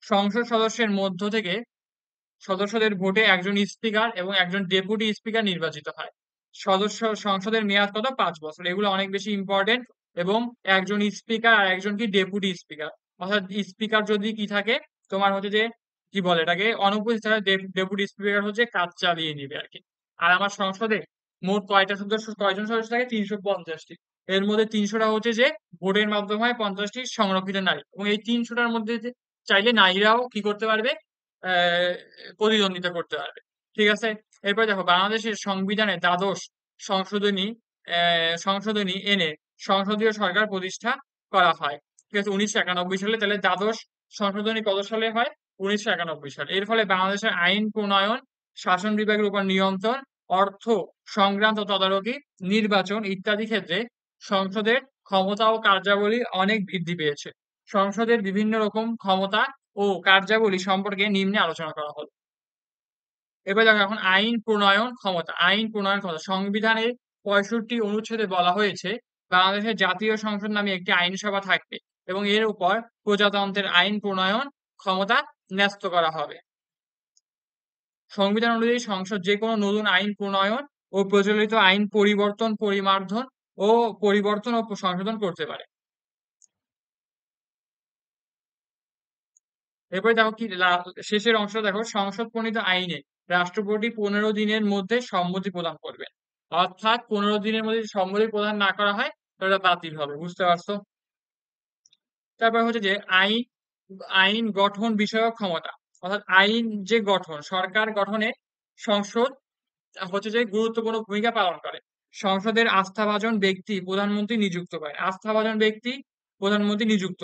সংসদ সদস্যদের ভোটে একজন স্পিকার এবং একজন ডেপুটি স্পিকার নির্বাচিত হয়। সংসদের মেয়াদ কত? 5 বছর। এগুলো অনেক বেশি ইম্পর্টেন্ট। এবং একজন স্পিকার আর একজন কি ডেপুটি স্পিকার, অর্থাৎ স্পিকার যদি কি থাকে তোমার হচ্ছে যে কি বলে এটাকে অনুপস্থিত থাকে, ডেপুটি স্পিকার হচ্ছে কাজ চালিয়ে নিবে আর কি। আর আমার সংসদে মোট কয়জন সদস্য থাকে? 350টি। এর মধ্যে 300টা হচ্ছে যে ভোটের মাধ্যমে হয়, 50টি সংরক্ষিত নারী, এবং এই 300টার মধ্যে যে চাইলে নারীরাও কি করতে পারবে? আহ প্রতিদ্বন্দ্বিতা করতে পারবে। ঠিক আছে। এরপর দেখো, বাংলাদেশের সংবিধানে দ্বাদশ সংশোধনী সংশোধনী এনে সংসদীয় সরকার প্রতিষ্ঠা করা হয়। ঠিক আছে, 1991 সালে। তাহলে দ্বাদশ সংশোধনী কত সালে হয়? 1991 সালে। এর ফলে বাংলাদেশের আইন প্রণয়ন, শাসন বিভাগের উপর নিয়ন্ত্রণ, অর্থ সংক্রান্ত তদারকি, নির্বাচন ইত্যাদি ক্ষেত্রে সংসদের ক্ষমতা ও কার্যাবলী অনেক বৃদ্ধি পেয়েছে। সংসদের বিভিন্ন রকম ক্ষমতা ও কার্যাবলী সম্পর্কে নিম্নে আলোচনা করা হলো। এবার দেখো, এখন আইন প্রণয়ন ক্ষমতা সংবিধানের 65 অনুচ্ছেদে বলা হয়েছে বাংলাদেশের জাতীয় সংসদ নামে একটি আইনসভা থাকবে এবং এর উপর প্রজাতন্ত্রের আইন প্রণয়ন ক্ষমতা ন্যস্ত করা হবে। সংবিধান অনুযায়ী সংসদ যে কোনো নতুন আইন প্রণয়ন ও প্রচলিত আইন পরিবর্তন ও সংশোধন করতে পারে। এরপরে দেখো কি শেষের অংশ দেখো, সংসদ প্রণীত আইনে রাষ্ট্রপতি 15 দিনের মধ্যে সম্মতি প্রদান করবেন। অর্থাৎ 15 দিনের মধ্যে যদি সম্মতি প্রদান না করা হয় তাহলে বাতিল হবে। বুঝতে পারছো? তারপর হচ্ছে যে আইন গঠন বিষয়ক ক্ষমতা, অর্থাৎ আইন যে গঠন, সরকার গঠনে সংসদ হচ্ছে যে গুরুত্বপূর্ণ ভূমিকা পালন করে। সংসদের আস্থাভাজন ব্যক্তি প্রধানমন্ত্রী নিযুক্ত করেন। আস্থাভাজন ব্যক্তি প্রধানমন্ত্রী নিযুক্ত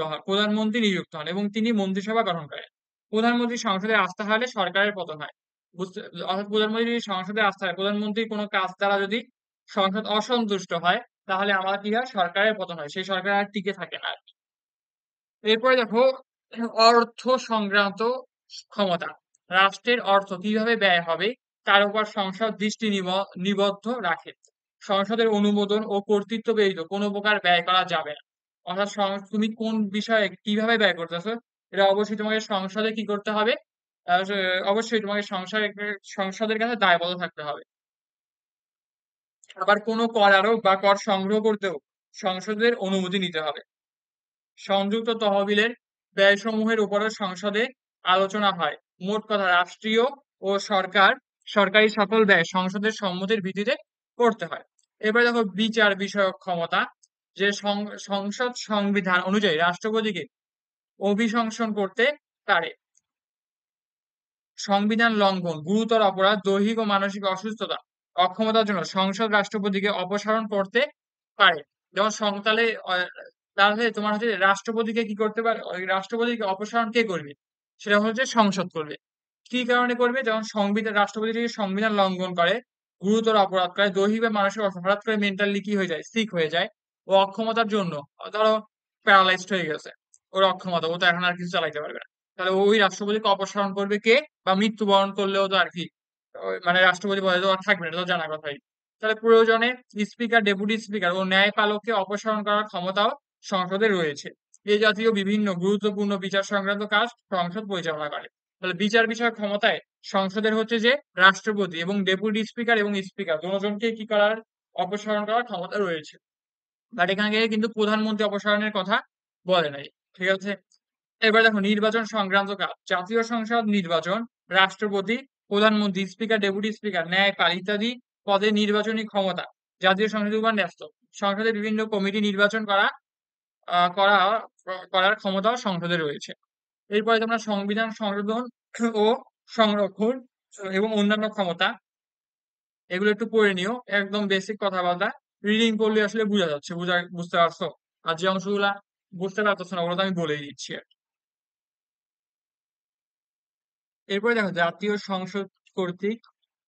হন এবং তিনি মন্ত্রিসভা গঠন করেন। প্রধানমন্ত্রী সংসদের আস্থা হারলে সরকারের পতন হয়। বুঝতে অর্থাৎ প্রধানমন্ত্রী যদি সংসদের আস্থা হয়, প্রধানমন্ত্রীর কোনো কাজ দ্বারা যদি সংসদ অসন্তুষ্ট হয় তাহলে আমার কি হয়? সরকারের পতন হয়, সেই সরকার আর টিকে থাকে না। এরপরে দেখো, অর্থ সংক্রান্ত ক্ষমতা। রাষ্ট্রের অর্থ কিভাবে ব্যয় হবে তার উপর সংসদ দৃষ্টি নিবদ্ধ রাখে। সংসদের অনুমোদন ও কর্তৃত্ব ব্যতীত কোনো প্রকার ব্যয় করা যাবে না। অর্থাৎ তুমি কোন বিষয়ে কিভাবে ব্যয় করতেছো এটা অবশ্যই তোমাকে সংসদে কি করতে হবে? অবশ্যই তোমাকে সংসদের কাছে দায়বদ্ধ থাকতে হবে। আবার কোনো কর আরোপ বা কর সংগ্রহ করতেও সংসদের অনুমতি নিতে হবে। সংযুক্ত তহবিলের ব্যয়সমূহের উপরও সংসদে আলোচনা হয়। মোট কথা রাষ্ট্রীয় ও সরকারি সকল ব্যয় সংসদের সম্মতির ভিত্তিতে করতে হয়। এবারে দেখো বিচার বিষয়ক ক্ষমতা, যে সংসদ সংবিধান অনুযায়ী রাষ্ট্রপতিকে অভিশংসন করতে পারে। সংবিধান লঙ্ঘন, গুরুতর অপরাধ, দৈহিক ও মানসিক অসুস্থতা, অক্ষমতার জন্য সংসদ রাষ্ট্রপতিকে অপসারণ করতে পারে। যেমন তাহলে তাহলে তোমার হচ্ছে রাষ্ট্রপতিকে কি করতে পারে, ওই রাষ্ট্রপতিকে অপসারণ কে করবে, সেটা হচ্ছে সংসদ করবে। কি কারণে করবে, যেমন রাষ্ট্রপতি যদি সংবিধান লঙ্ঘন করে, গুরুতর অপরাধ করে, দৈহিক বা মানসিক হঠাৎ করে মেন্টালি কি হয়ে যায়, সিক হয়ে যায়, ও অক্ষমতার জন্য, ধরো প্যারালাইজড হয়ে গেছে, ওর অক্ষমতা, ও তো এখন আর কিছু চালাইতে পারবে না, তাহলে ওই রাষ্ট্রপতিকে অপসারণ করবে কে, বা মৃত্যুবরণ করলেও তো আর কি মানে রাষ্ট্রপতি পদে তো আর থাকবে না, এটা তো জানা কথাই। তাহলে প্রয়োজনে স্পিকার, ডেপুটি স্পিকার ও ন্যায়পালককে অপসারণ করার ক্ষমতাও সংসদে রয়েছে। এই জাতীয় বিভিন্ন গুরুত্বপূর্ণ বিচার সংক্রান্ত কাজ সংসদ পরিচালনা করে। তাহলে বিচার বিষয়ক ক্ষমতায় সংসদের হচ্ছে যে রাষ্ট্রপতি এবং ডেপুটি স্পিকার এবং স্পিকার দুজনকে কি করার, অপসারণ করার ক্ষমতা রয়েছে। বাট এখানে কিন্তু প্রধানমন্ত্রী অপসারণের কথা বলে নাই। ঠিক আছে, এবার দেখো নির্বাচন সংক্রান্ত কাজ, জাতীয় সংসদ নির্বাচন, রাষ্ট্রপতি, প্রধানমন্ত্রী, স্পিকার, ডেপুটি স্পিকার, ন্যায়পাল ইত্যাদি পদে নির্বাচনী ক্ষমতা জাতীয় সংসদের উপর ন্যস্ত। সংসদে বিভিন্ন কমিটি নির্বাচন আহ, করা করার ক্ষমতাও সংসদে রয়েছে। এরপরে তোমরা সংবিধান সংশোধন ও সংরক্ষণ এবং অন্যান্য ক্ষমতা, এগুলো একটু পড়ে নিও, একদম বেসিক কথাবার্তা, রিডিং করলে আসলে বোঝা যাচ্ছে, বুঝতে পারছো। আর যে অংশগুলা বুঝতে পারতেছো না, ওগুলো তো আমি বলেই দিচ্ছি আর কি। এরপরে দেখো জাতীয় সংসদ কর্তৃক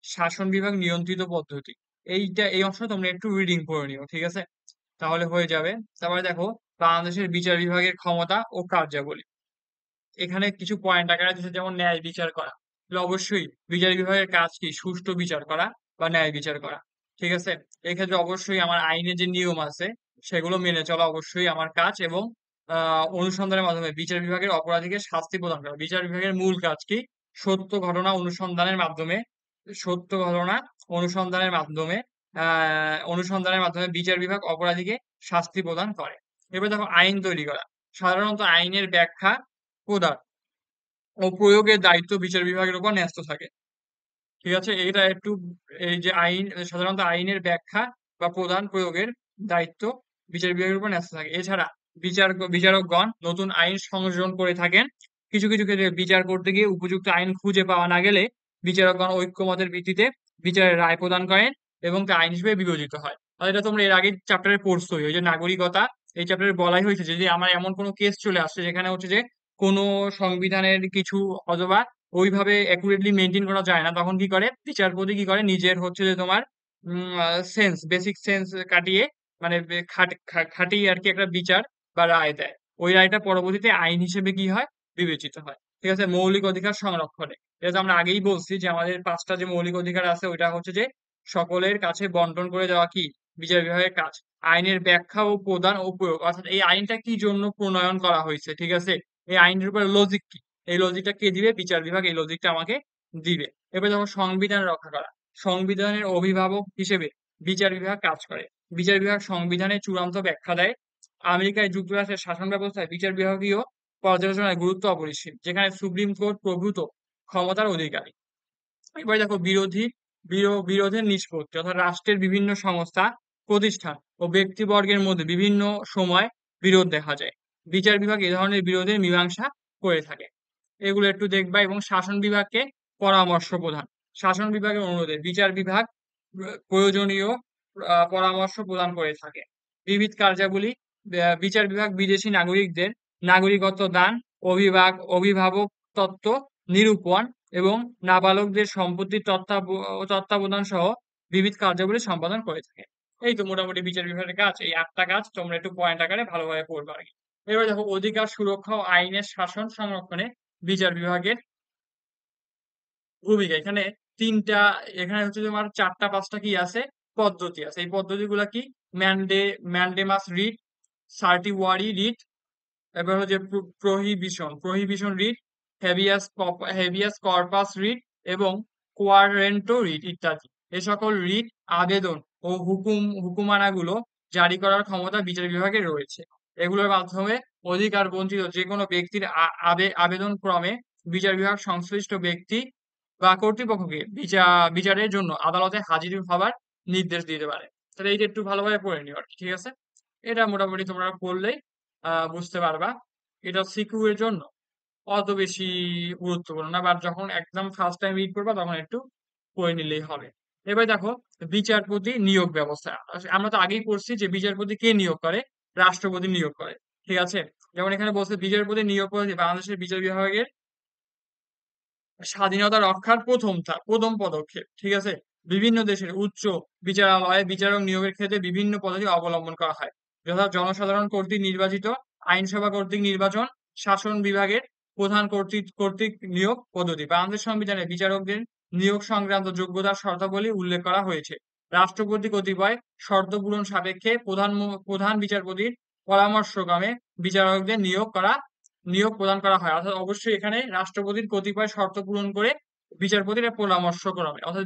শাসন বিভাগ নিয়ন্ত্রিত পদ্ধতি, এই অংশটা তোমরা একটু রিডিং করে নিও, ঠিক আছে, তাহলে হয়ে যাবে। তারপরে দেখো বাংলাদেশের বিচার বিভাগের ক্ষমতা ও কার্যাবলী, এখানে কিছু পয়েন্ট আকারে দিচ্ছে, যেমন ন্যায় বিচার করা। তাহলে অবশ্যই বিচার বিভাগের কাজ কি, সুষ্ঠু বিচার করা বা ন্যায় বিচার করা, ঠিক আছে। এক্ষেত্রে অবশ্যই আমার আইনে যে নিয়ম আছে সেগুলো মেনে চলা অবশ্যই আমার কাজ, এবং অনুসন্ধানের মাধ্যমে বিচার বিভাগের অপরাধীকে শাস্তি প্রদান করা। বিচার বিভাগের মূল কাজ কি, সত্য ঘটনা অনুসন্ধানের মাধ্যমে সত্য ঘটনা অনুসন্ধানের মাধ্যমে বিচার বিভাগ অপরাধীকে শাস্তি প্রদান করে। এবার দেখো আইন তৈরি করা, সাধারণত আইনের ব্যাখ্যা প্রদান ও প্রয়োগের দায়িত্ব বিচার বিভাগের উপর ন্যস্ত থাকে। ঠিক আছে, এটা একটু, এই যে আইন, সাধারণত আইনের ব্যাখ্যা বা প্রদান প্রয়োগের দায়িত্ব বিচার বিভাগের উপর ন্যস্ত থাকে। এছাড়া বিচারকগণ নতুন আইন সংযোজন করে থাকেন। কিছু কিছু ক্ষেত্রে বিচার করতে গিয়ে উপযুক্ত আইন খুঁজে পাওয়া না গেলে বিচারকগণ ঐক্যমতের ভিত্তিতে বিচারের রায় প্রদান করেন এবং তা আইন হিসেবে বিবেচিত হয়। আর এটা তোমরা এর আগে চ্যাপ্টারে পড়ছোই, ওই যে নাগরিকতা, এই চ্যাপ্টারে বলাই হয়েছে যে যদি আমার এমন কোনো কেস চলে আসছে যেখানে হচ্ছে যে কোনো সংবিধানের কিছু অথবা ওইভাবে অ্যাকুরেটলি মেনটেন করা যায় না, তখন কি করে বিচারপতি, কি করে নিজের হচ্ছে যে তোমার বেসিক সেন্স কাটিয়ে, মানে খাটিয়ে আর কি একটা বিচার বা রায় দেয়। ওই রায়টা পরবর্তীতে আইন হিসেবে কি হয়, বিবেচিত হয়। ঠিক আছে, মৌলিক অধিকার সংরক্ষণে, এটা তো আমরা আগেই বলছি যে আমাদের 5টা যে মৌলিক অধিকার আছে ওইটা হচ্ছে যে সকলের কাছে বন্টন করে দেওয়া কি বিচার বিভাগের কাজ। আইনের ব্যাখ্যা ও প্রদান ও প্রয়োগ, অর্থাৎ এই আইনটা কি জন্য প্রণয়ন করা হয়েছে, ঠিক আছে, এই আইনের উপর লজিক কি, এই লজিকটা কে দিবে, বিচার বিভাগ এই লজিকটা আমাকে দিবে। এবার যখন সংবিধান রক্ষা করা, সংবিধানের অভিভাবক হিসেবে বিচার বিভাগ কাজ করে। বিচার বিভাগ সংবিধানের চূড়ান্ত ব্যাখ্যা দেয়। আমেরিকায় যুক্তরাষ্ট্রের শাসন ব্যবস্থায় বিচার বিভাগীয় পর্যালোচনায় গুরুত্ব অপরিসীম, যেখানে সুপ্রিম কোর্ট প্রভূত ক্ষমতার অধিকারী। এবার দেখো বিরোধের নিষ্পত্তি, অর্থাৎ রাষ্ট্রের বিভিন্ন সংস্থা, প্রতিষ্ঠান ও ব্যক্তিবর্গের মধ্যে বিভিন্ন সময় বিরোধ দেখা যায়, বিচার বিভাগ এ ধরনের বিরোধের মীমাংসা করে থাকে। এগুলো একটু দেখবা। এবং শাসন বিভাগকে পরামর্শ প্রদান, শাসন বিভাগের অনুরোধে বিচার বিভাগ প্রয়োজনীয় পরামর্শ প্রদান করে থাকে। বিবিধ কার্যাবলী, বিচার বিভাগ বিদেশি নাগরিকদের নাগরিকত্ব দান, অভিভাবক তত্ত্ব নিরূপণ এবং নাবালকদের সম্পত্তির তত্ত্বাবধান সহ বিবিধ কার্যাবলী সম্পাদন করে থাকে। এই তো মোটামুটি বিচার বিভাগের কাজ, এই 8টা কাজ তোমরা একটু পয়েন্ট আকারে ভালোভাবে পড়বে আর কি। এবার দেখো অধিকার সুরক্ষা ও আইনের শাসন সংরক্ষণে বিচার বিভাগের ভূমিকা। এখানে হচ্ছে তোমার 4টা 5টা কি আছে, পদ্ধতি আছে। এই পদ্ধতিগুলা কি, ম্যান্ডে ম্যান্ডেমাস রিট, সার্টিওয়ারি রিট, এবার হচ্ছে prohibition writ, habeas corpus writ এবং কোয়ারেন্টো রিট ইত্যাদি। এ সকল রিট, আবেদন ও হুকুমানাগুলো জারি করার ক্ষমতা বিচার বিভাগের রয়েছে। এগুলোর মাধ্যমে অধিকার বঞ্চিত যে কোনো ব্যক্তির আবেদন ক্রমে বিচার বিভাগ সংশ্লিষ্ট ব্যক্তি বা কর্তৃপক্ষকে বিচারের জন্য আদালতে হাজির হবার নির্দেশ দিতে পারে। তাহলে এইটা একটু ভালোভাবে পড়ে নিও আর কি, ঠিক আছে? এটা মোটামুটি তোমরা পড়লেই বুঝতে পারবা। এটা সিকিউ এর জন্য অত বেশি গুরুত্বপূর্ণ না, বাট যখন একদম ফার্স্ট টাইম রিড করবা তখন একটু পড়ে নিলেই হবে। এবার দেখো, বিচারপতি নিয়োগ ব্যবস্থা। আমরা তো আগেই পড়ছি যে বিচারপতি কে নিয়োগ করে, রাষ্ট্রপতি নিয়োগ করে, ঠিক আছে? যেমন এখানে বলছে বিচারপতি নিয়োগ পদ্ধতি বাংলাদেশের বিচার বিভাগের স্বাধীনতা রক্ষার প্রথম পদক্ষেপ, ঠিক আছে? বিভিন্ন দেশের উচ্চ বিচারালয়ে বিচারক নিয়োগের ক্ষেত্রে বিভিন্ন পদ্ধতি অবলম্বন করা হয়, যথা জনসাধারণ কর্তৃক নির্বাচিত, আইনসভা কর্তৃক নির্বাচন, শাসন বিভাগের প্রধান কর্তৃক নিয়োগ পদ্ধতি। বাংলাদেশ সংবিধানে বিচারকদের নিয়োগ সংক্রান্ত যোগ্যতার শর্তাবলী উল্লেখ করা হয়েছে। রাষ্ট্রপতি কতিপয় শর্ত পূরণ সাপেক্ষে প্রধান বিচারপতির পরামর্শক্রমে বিচারকদের নিয়োগ প্রদান করা হয়। অর্থাৎ অবশ্যই এখানে রাষ্ট্রপতির কতিপয় শর্ত পূরণ করে বিচারপতির পরামর্শ করা হয়, অর্থাৎ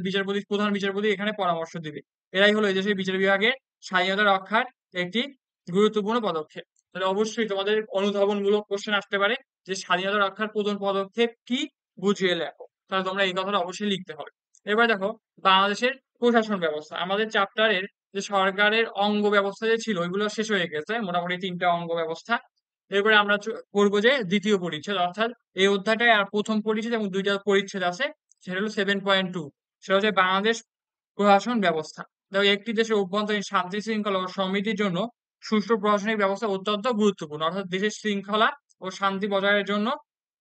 প্রধান বিচারপতি এখানে পরামর্শ দিবে। এরাই হলো এই দেশের বিচার বিভাগের স্বাধীনতা রক্ষার একটি গুরুত্বপূর্ণ পদক্ষেপ। তাহলে অবশ্যই তোমাদের অনুধাবনমূলক কোশ্চেন আসতে পারে যে স্বাধীনতা রক্ষার প্রথম পদক্ষেপ কি, বুঝিয়ে লেখো। তাহলে তোমরা এই কথাটা অবশ্যই লিখতে হবে। এবার দেখো, বাংলাদেশের প্রশাসন ব্যবস্থা। আমাদের চ্যাপ্টারের যে সরকারের অঙ্গ ব্যবস্থা যে ছিল ওইগুলো শেষ হয়ে গেছে, মোটামুটি 3টা অঙ্গ ব্যবস্থা। এরপরে আমরা করবো যে দ্বিতীয় পরিচ্ছেদ, অর্থাৎ এই অধ্যায়টায় আর প্রথম পরিচ্ছেদ এবং 2টা পরিচ্ছেদ আছে। সেটা হলো 7.2, সেটা হচ্ছে বাংলাদেশ প্রশাসন ব্যবস্থা। দেখো, একটি দেশের অভ্যন্তরীণ শান্তি শৃঙ্খলা ও সমৃদ্ধির জন্য সুষ্ঠু প্রশাসনিক ব্যবস্থা অত্যন্ত গুরুত্বপূর্ণ। অর্থাৎ দেশের শৃঙ্খলা ও শান্তি বজায়ের জন্য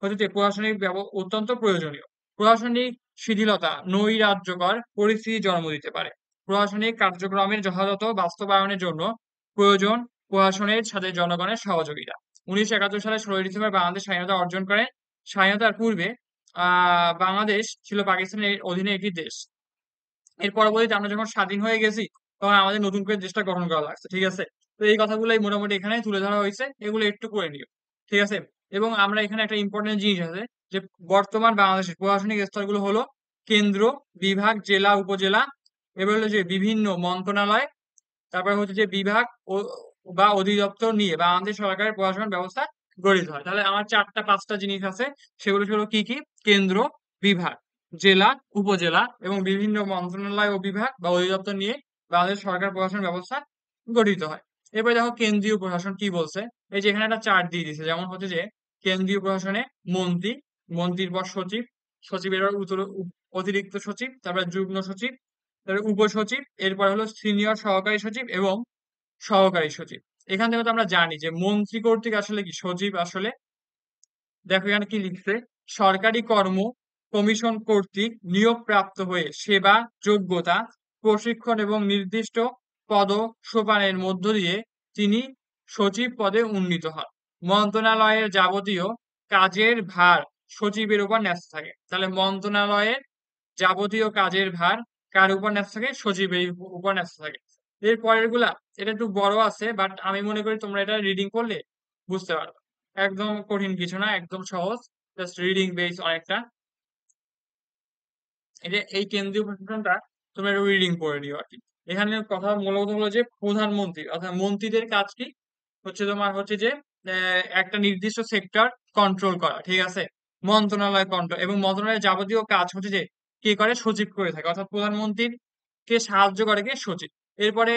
হচ্ছে যে প্রশাসনিক অত্যন্ত প্রয়োজনীয়। প্রশাসনিক শিথিলতা নৈরাজ্যকর পরিস্থিতি জন্ম দিতে পারে। প্রশাসনিক কার্যক্রমের যথাযথ বাস্তবায়নের জন্য প্রয়োজন প্রশাসনের সাথে জনগণের সহযোগিতা। 1971 সালে 16 ডিসেম্বর বাংলাদেশ স্বাধীনতা অর্জন করে। স্বাধীনতার পূর্বে বাংলাদেশ ছিল পাকিস্তানের অধীনে একটি দেশ। এর পরবর্তীতে আমরা যখন স্বাধীন হয়ে গেছি তখন আমাদের নতুন করে দেশটা গঠন করা লাগছে, ঠিক আছে? তো এই কথাগুলোই মোটামুটি এখানে তুলে ধরা হয়েছে, এগুলো একটু করে নিও, ঠিক আছে? এবং আমরা এখানে একটা ইম্পর্টেন্ট জিনিস আছে যে বর্তমান বাংলাদেশের প্রশাসনিক স্তরগুলো হলো কেন্দ্র, বিভাগ, জেলা, উপজেলা, এবার হলো যে বিভিন্ন মন্ত্রণালয়, তারপরে হচ্ছে যে বিভাগ ও বা অধিদপ্তর নিয়ে বাংলাদেশ সরকারের প্রশাসন ব্যবস্থা গঠিত হয়। তাহলে আমার 4টা 5টা জিনিস আছে, সেগুলো হলো কি কি: কেন্দ্র, বিভাগ, জেলা, উপজেলা এবং বিভিন্ন মন্ত্রণালয় ও বিভাগ বা অধিদপ্তর নিয়ে বাংলাদেশ সরকার প্রশাসন ব্যবস্থা গঠিত হয়। এরপরে দেখো কেন্দ্রীয় প্রশাসন কি বলছে। এই যে এখানে একটা চার্ট দিয়ে দিয়েছে, যেমন হচ্ছে যে কেন্দ্রীয় প্রশাসনে মন্ত্রী, মন্ত্রীর পর সচিব, সচিবের পর অতিরিক্ত সচিব, তারপরে যুগ্ম সচিব, তারপরে উপসচিব, এরপর হলো সিনিয়র সহকারী সচিব এবং সহকারী সচিব। এখান থেকে তো আমরা জানি যে মন্ত্রী কর্তৃক আসলে কি সচিব আসলে, দেখো এখানে কি লিখছে: সরকারি কর্ম কমিশন কর্তৃক নিয়োগপ্রাপ্ত হয়ে সেবা, যোগ্যতা, প্রশিক্ষণ এবং নির্দিষ্ট পদ সোপানের মধ্য দিয়ে তিনি সচিব পদে উন্নীত হন। মন্ত্রণালয়ের যাবতীয় কাজের ভার সচিবের উপর ন্যস্ত থাকে। তাহলে মন্ত্রণালয়ের যাবতীয় কাজের ভার কার উপর ন্যস্ত থাকে? সচিবের উপর ন্যস্ত থাকে। এর পরের গুলা এটা একটু বড় আছে, বাট আমি মনে করি তোমরা এটা রিডিং করলে বুঝতে পারবে। একদম কঠিন কিছু না, একদম সহজ, জাস্ট রিডিং বেস অনেকটা। এটা এই কেন্দ্রীয় প্রশাসনটা তোমরা একটু রিডিং করে নিও আর কি। এখানে কথা মূলত হলো যে প্রধানমন্ত্রী অর্থাৎ মন্ত্রীদের কাজ কি হচ্ছে, তোমার হচ্ছে যে একটা নির্দিষ্ট সেক্টর কন্ট্রোল করা, ঠিক আছে? মন্ত্রণালয় কন্ট্রোল এবং মন্ত্রণালয়ের যাবতীয় কাজ হচ্ছে যে কে করে? সচিব করে থাকে, অর্থাৎ প্রধানমন্ত্রীর কে সাহায্য করে কে? সচিব। এরপরে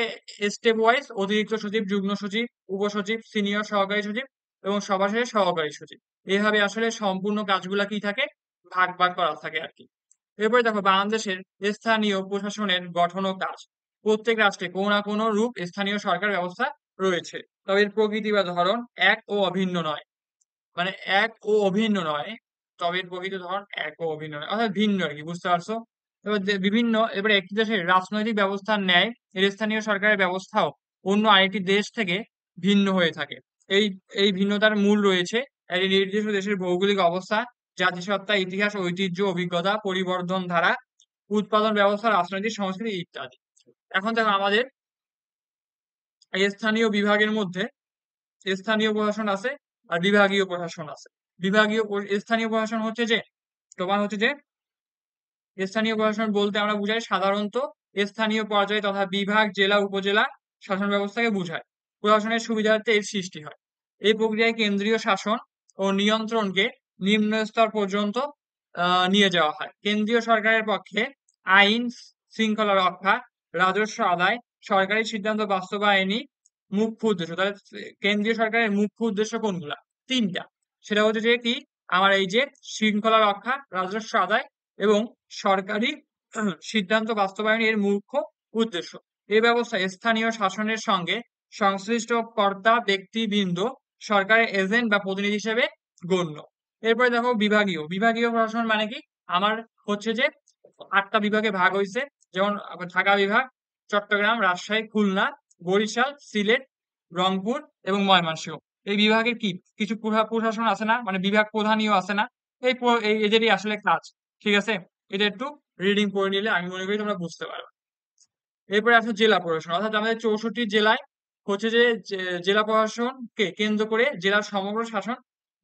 স্টেপ ওয়াইজ অতিরিক্ত সচিব, যুগ্ম সচিব, উপসচিব, সিনিয়র সহকারী সচিব এবং সবার শেষে সহকারী সচিব। এইভাবে আসলে সম্পূর্ণ কাজগুলা কি থাকে? ভাগ ভাগ করা থাকে আর কি। এরপরে দেখো বাংলাদেশের স্থানীয় প্রশাসনের গঠন ও কাজ। প্রত্যেক রাষ্ট্রে কোনো না কোনো রূপ স্থানীয় সরকার ব্যবস্থা রয়েছে, তবে এর প্রকৃতি বা ধরন এক ও অভিন্ন নয়। মানে এক ও অভিন্ন নয়, তবে এর প্রকৃত ধরন এক ও অভিন্ন নয়, অর্থাৎ ভিন্ন আর কি, বুঝতে পারছো? এবার এবারে একটি দেশের রাজনৈতিক ব্যবস্থার ন্যায় এর স্থানীয় সরকারের ব্যবস্থাও অন্য আরেকটি দেশ থেকে ভিন্ন হয়ে থাকে। এই এই ভিন্নতার মূল রয়েছে একটি নির্দিষ্ট দেশের ভৌগোলিক অবস্থা, জাতিসত্তা, ইতিহাস, ঐতিহ্য, অভিজ্ঞতা, পরিবর্তন ধারা, উৎপাদন ব্যবস্থা, রাজনৈতিক সংস্কৃতি ইত্যাদি। এখন দেখো আমাদের এই স্থানীয় বিভাগের মধ্যে স্থানীয় প্রশাসন আছে আর বিভাগীয় প্রশাসন আছে। স্থানীয় প্রশাসন হচ্ছে যে তোমার হচ্ছে যে স্থানীয় প্রশাসন বলতে আমরা বুঝাই সাধারণত স্থানীয় পর্যায়ে তথা বিভাগ, জেলা, উপজেলা শাসন ব্যবস্থাকে বুঝায়। প্রশাসনের সুবিধার্থে এর সৃষ্টি হয়। এই প্রক্রিয়ায় কেন্দ্রীয় শাসন ও নিয়ন্ত্রণকে নিম্ন স্তর পর্যন্ত নিয়ে যাওয়া হয়। কেন্দ্রীয় সরকারের পক্ষে আইন শৃঙ্খলা রক্ষা, রাজস্ব আদায়, সরকারি সিদ্ধান্ত বাস্তবায়নই মুখ্য উদ্দেশ্য। তাহলে কেন্দ্রীয় সরকারের মুখ্য উদ্দেশ্য কোনগুলা? তিনটা। সেটা হচ্ছে যে কি, আমার এই যে শৃঙ্খলা রক্ষা, রাজস্ব আদায় এবং সরকারি সিদ্ধান্ত বাস্তবায়ন এর মুখ্য উদ্দেশ্য। এই ব্যবস্থায় স্থানীয় শাসনের সঙ্গে সংশ্লিষ্ট কর্তা ব্যক্তিবৃন্দ সরকারের এজেন্ট বা প্রতিনিধি হিসেবে গণ্য। এরপরে দেখো বিভাগীয়। বিভাগীয় প্রশাসন মানে কি? আমার হচ্ছে যে ৮টা বিভাগে ভাগ হইছে। যেমন ঢাকা বিভাগ, চট্টগ্রাম, রাজশাহী, খুলনা, বরিশাল, সিলেট, রংপুর এবং ময়মনসিংহ। এই বিভাগের কি কিছু প্রশাসন আছে না, মানে বিভাগ প্রধানীয় আছে না, এদেরই আসলে কাজ। ঠিক আছে, এটা একটু রিডিং করে নিলে আমি মনে করি তোমরা বুঝতে পারবে। এরপরে আসলে জেলা প্রশাসন, অর্থাৎ আমাদের 64 জেলায় হচ্ছে যে জেলা প্রশাসনকে কেন্দ্র করে জেলার সমগ্র শাসন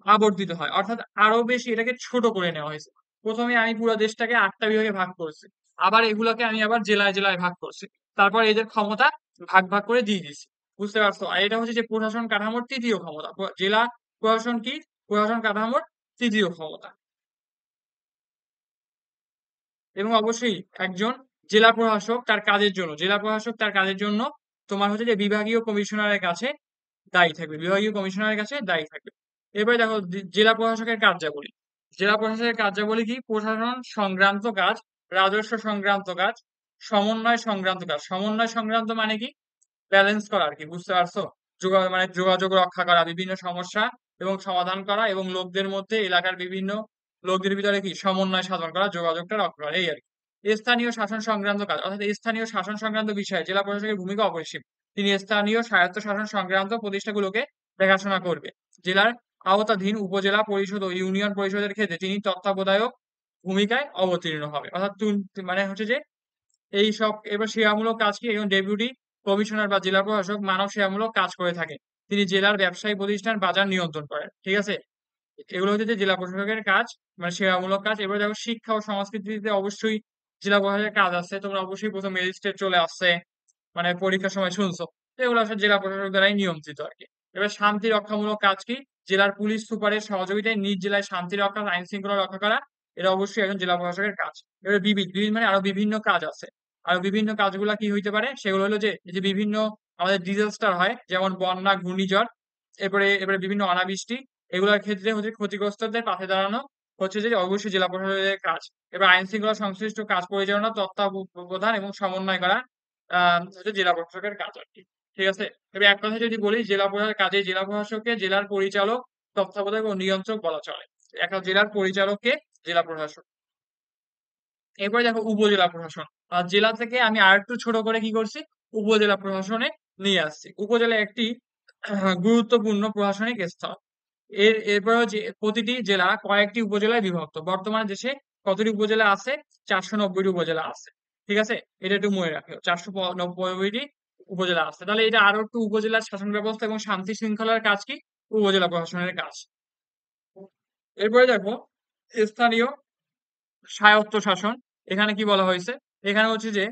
আবর্তিত হয়, অর্থাৎ আরো বেশি এটাকে ছোট করে নেওয়া হয়েছে। প্রথমে আমি পুরো দেশটাকে 8টা বিভাগে ভাগ করছি, আবার এগুলোকে আমি আবার জেলায় জেলায় ভাগ করছি, তারপর এদের ক্ষমতা ভাগ ভাগ করে দিয়ে দিছি। বুঝতে পারছো? আর এটা হচ্ছে যে প্রশাসন কাঠামোর তৃতীয় ক্ষমতা। জেলা প্রশাসন কি? প্রশাসন কাঠামোর তৃতীয় ক্ষমতা। এবং অবশ্যই একজন জেলা প্রশাসক তার কাজের জন্য তোমার হচ্ছে যে বিভাগীয় কমিশনারের কাছে দায়ী থাকবে, বিভাগীয় কমিশনারের কাছে দায়ী থাকবে। এরপরে দেখো জেলা প্রশাসকের কার্যাবলী। জেলা প্রশাসকের কার্যাবলী কি? প্রশাসন সংক্রান্ত কাজ, রাজস্ব সংক্রান্ত কাজ, সমন্বয় সংক্রান্ত কাজ। সমন্বয় সংক্রান্ত মানে কি? ব্যালেন্স করা আর কি, বুঝতে পারছো? মানে যোগাযোগ রক্ষা করা, বিভিন্ন সমস্যা এবং সমাধান করা, এবং লোকদের মধ্যে, এলাকার বিভিন্ন লোকদের ভিতরে কি সমন্বয় সাধন করা, যোগাযোগটা রক্ষা করা, এই আর কি। স্থানীয় শাসন সংক্রান্ত কাজ, অর্থাৎ স্থানীয় শাসন সংক্রান্ত বিষয়ে জেলা প্রশাসকের ভূমিকা অপরিসীম। তিনি স্থানীয় স্বায়ত্ত শাসন সংক্রান্ত প্রতিষ্ঠাগুলোকে দেখাশোনা করবে। জেলার আওতাধীন উপজেলা পরিষদ ও ইউনিয়ন পরিষদের ক্ষেত্রে তিনি তত্ত্বাবধায়ক ভূমিকায় অবতীর্ণ হবে। অর্থাৎ মানে হচ্ছে যে এই সব। এবার সেবামূলক কাজ কি? একজন ডেপুটি কমিশনার বা জেলা প্রশাসক মানব সেবামূলক কাজ করে থাকে। তিনি জেলার ব্যবসায়ী প্রতিষ্ঠান বাজার নিয়ন্ত্রণ করেন। ঠিক আছে, এগুলো হচ্ছে যে জেলা প্রশাসকের কাজ, মানে সেবামূলক কাজ। এবার দেখো শিক্ষা ও সংস্কৃতিতে অবশ্যই জেলা প্রশাসকের কাজ আছে। তোমরা অবশ্যই প্রথম ম্যাজিস্ট্রেট চলে আসছে, মানে পরীক্ষার সময় শুনছো। তো এগুলো আসলে জেলা প্রশাসক দ্বারাই নিয়ন্ত্রিত আর কি। এবার শান্তি রক্ষামূলক কাজ কি? জেলার পুলিশ সুপারের সহযোগিতায় নিজ জেলায় শান্তি রক্ষা, আইন শৃঙ্খলা রক্ষা করা, এটা অবশ্যই একজন জেলা প্রশাসকের কাজ। এবার বিবিধ বিবিধ মানে আরো বিভিন্ন কাজ আছে। আর বিভিন্ন কাজগুলা কি হইতে পারে? সেগুলো হলো যে এই যে বিভিন্ন আমাদের ডিজাস্টার হয়, যেমন বন্যা, ঘূর্ণিঝড়, এরপরে এবারে বিভিন্ন অনাবৃষ্টি, এগুলোর ক্ষেত্রে হচ্ছে ক্ষতিগ্রস্তদের পাশে দাঁড়ানো হচ্ছে যে অবশ্যই জেলা প্রশাসকের কাজ। এবার আইন শৃঙ্খলা সংশ্লিষ্ট কাজ পরিচালনা, তত্ত্বাবধান এবং সমন্বয় করা হচ্ছে জেলা প্রশাসকের কাজ আর কি। ঠিক আছে, এবার এক কথায় যদি বলি, জেলা প্রশাসকের কাজে জেলা প্রশাসককে জেলার পরিচালক, তত্ত্বাবধায়ক ও নিয়ন্ত্রক বলা চলে। একটা জেলার পরিচালককে জেলা প্রশাসক। এরপরে দেখো উপজেলা প্রশাসন। আর জেলা থেকে আমি আর একটু ছোট করে কি করছি? উপজেলা প্রশাসনে নিয়ে আসছি। উপজেলা একটি গুরুত্বপূর্ণ প্রশাসনিক স্তর। এরপর হচ্ছে প্রতিটি জেলা কয়েকটি উপজেলায় বিভক্ত। বর্তমানে দেশে কতটি উপজেলা আছে? 490টি উপজেলা আছে। ঠিক আছে, এটা একটু মনে রাখো, 490টি উপজেলা আছে। তাহলে এটা আরো একটু উপজেলার শাসন ব্যবস্থা এবং শান্তি শৃঙ্খলার কাজ কি? উপজেলা প্রশাসনের কাজ। এরপরে দেখো স্থানীয় স্বায়ত্তশাসন। এখানে কি বলা হয়েছে? এখানে হচ্ছে যে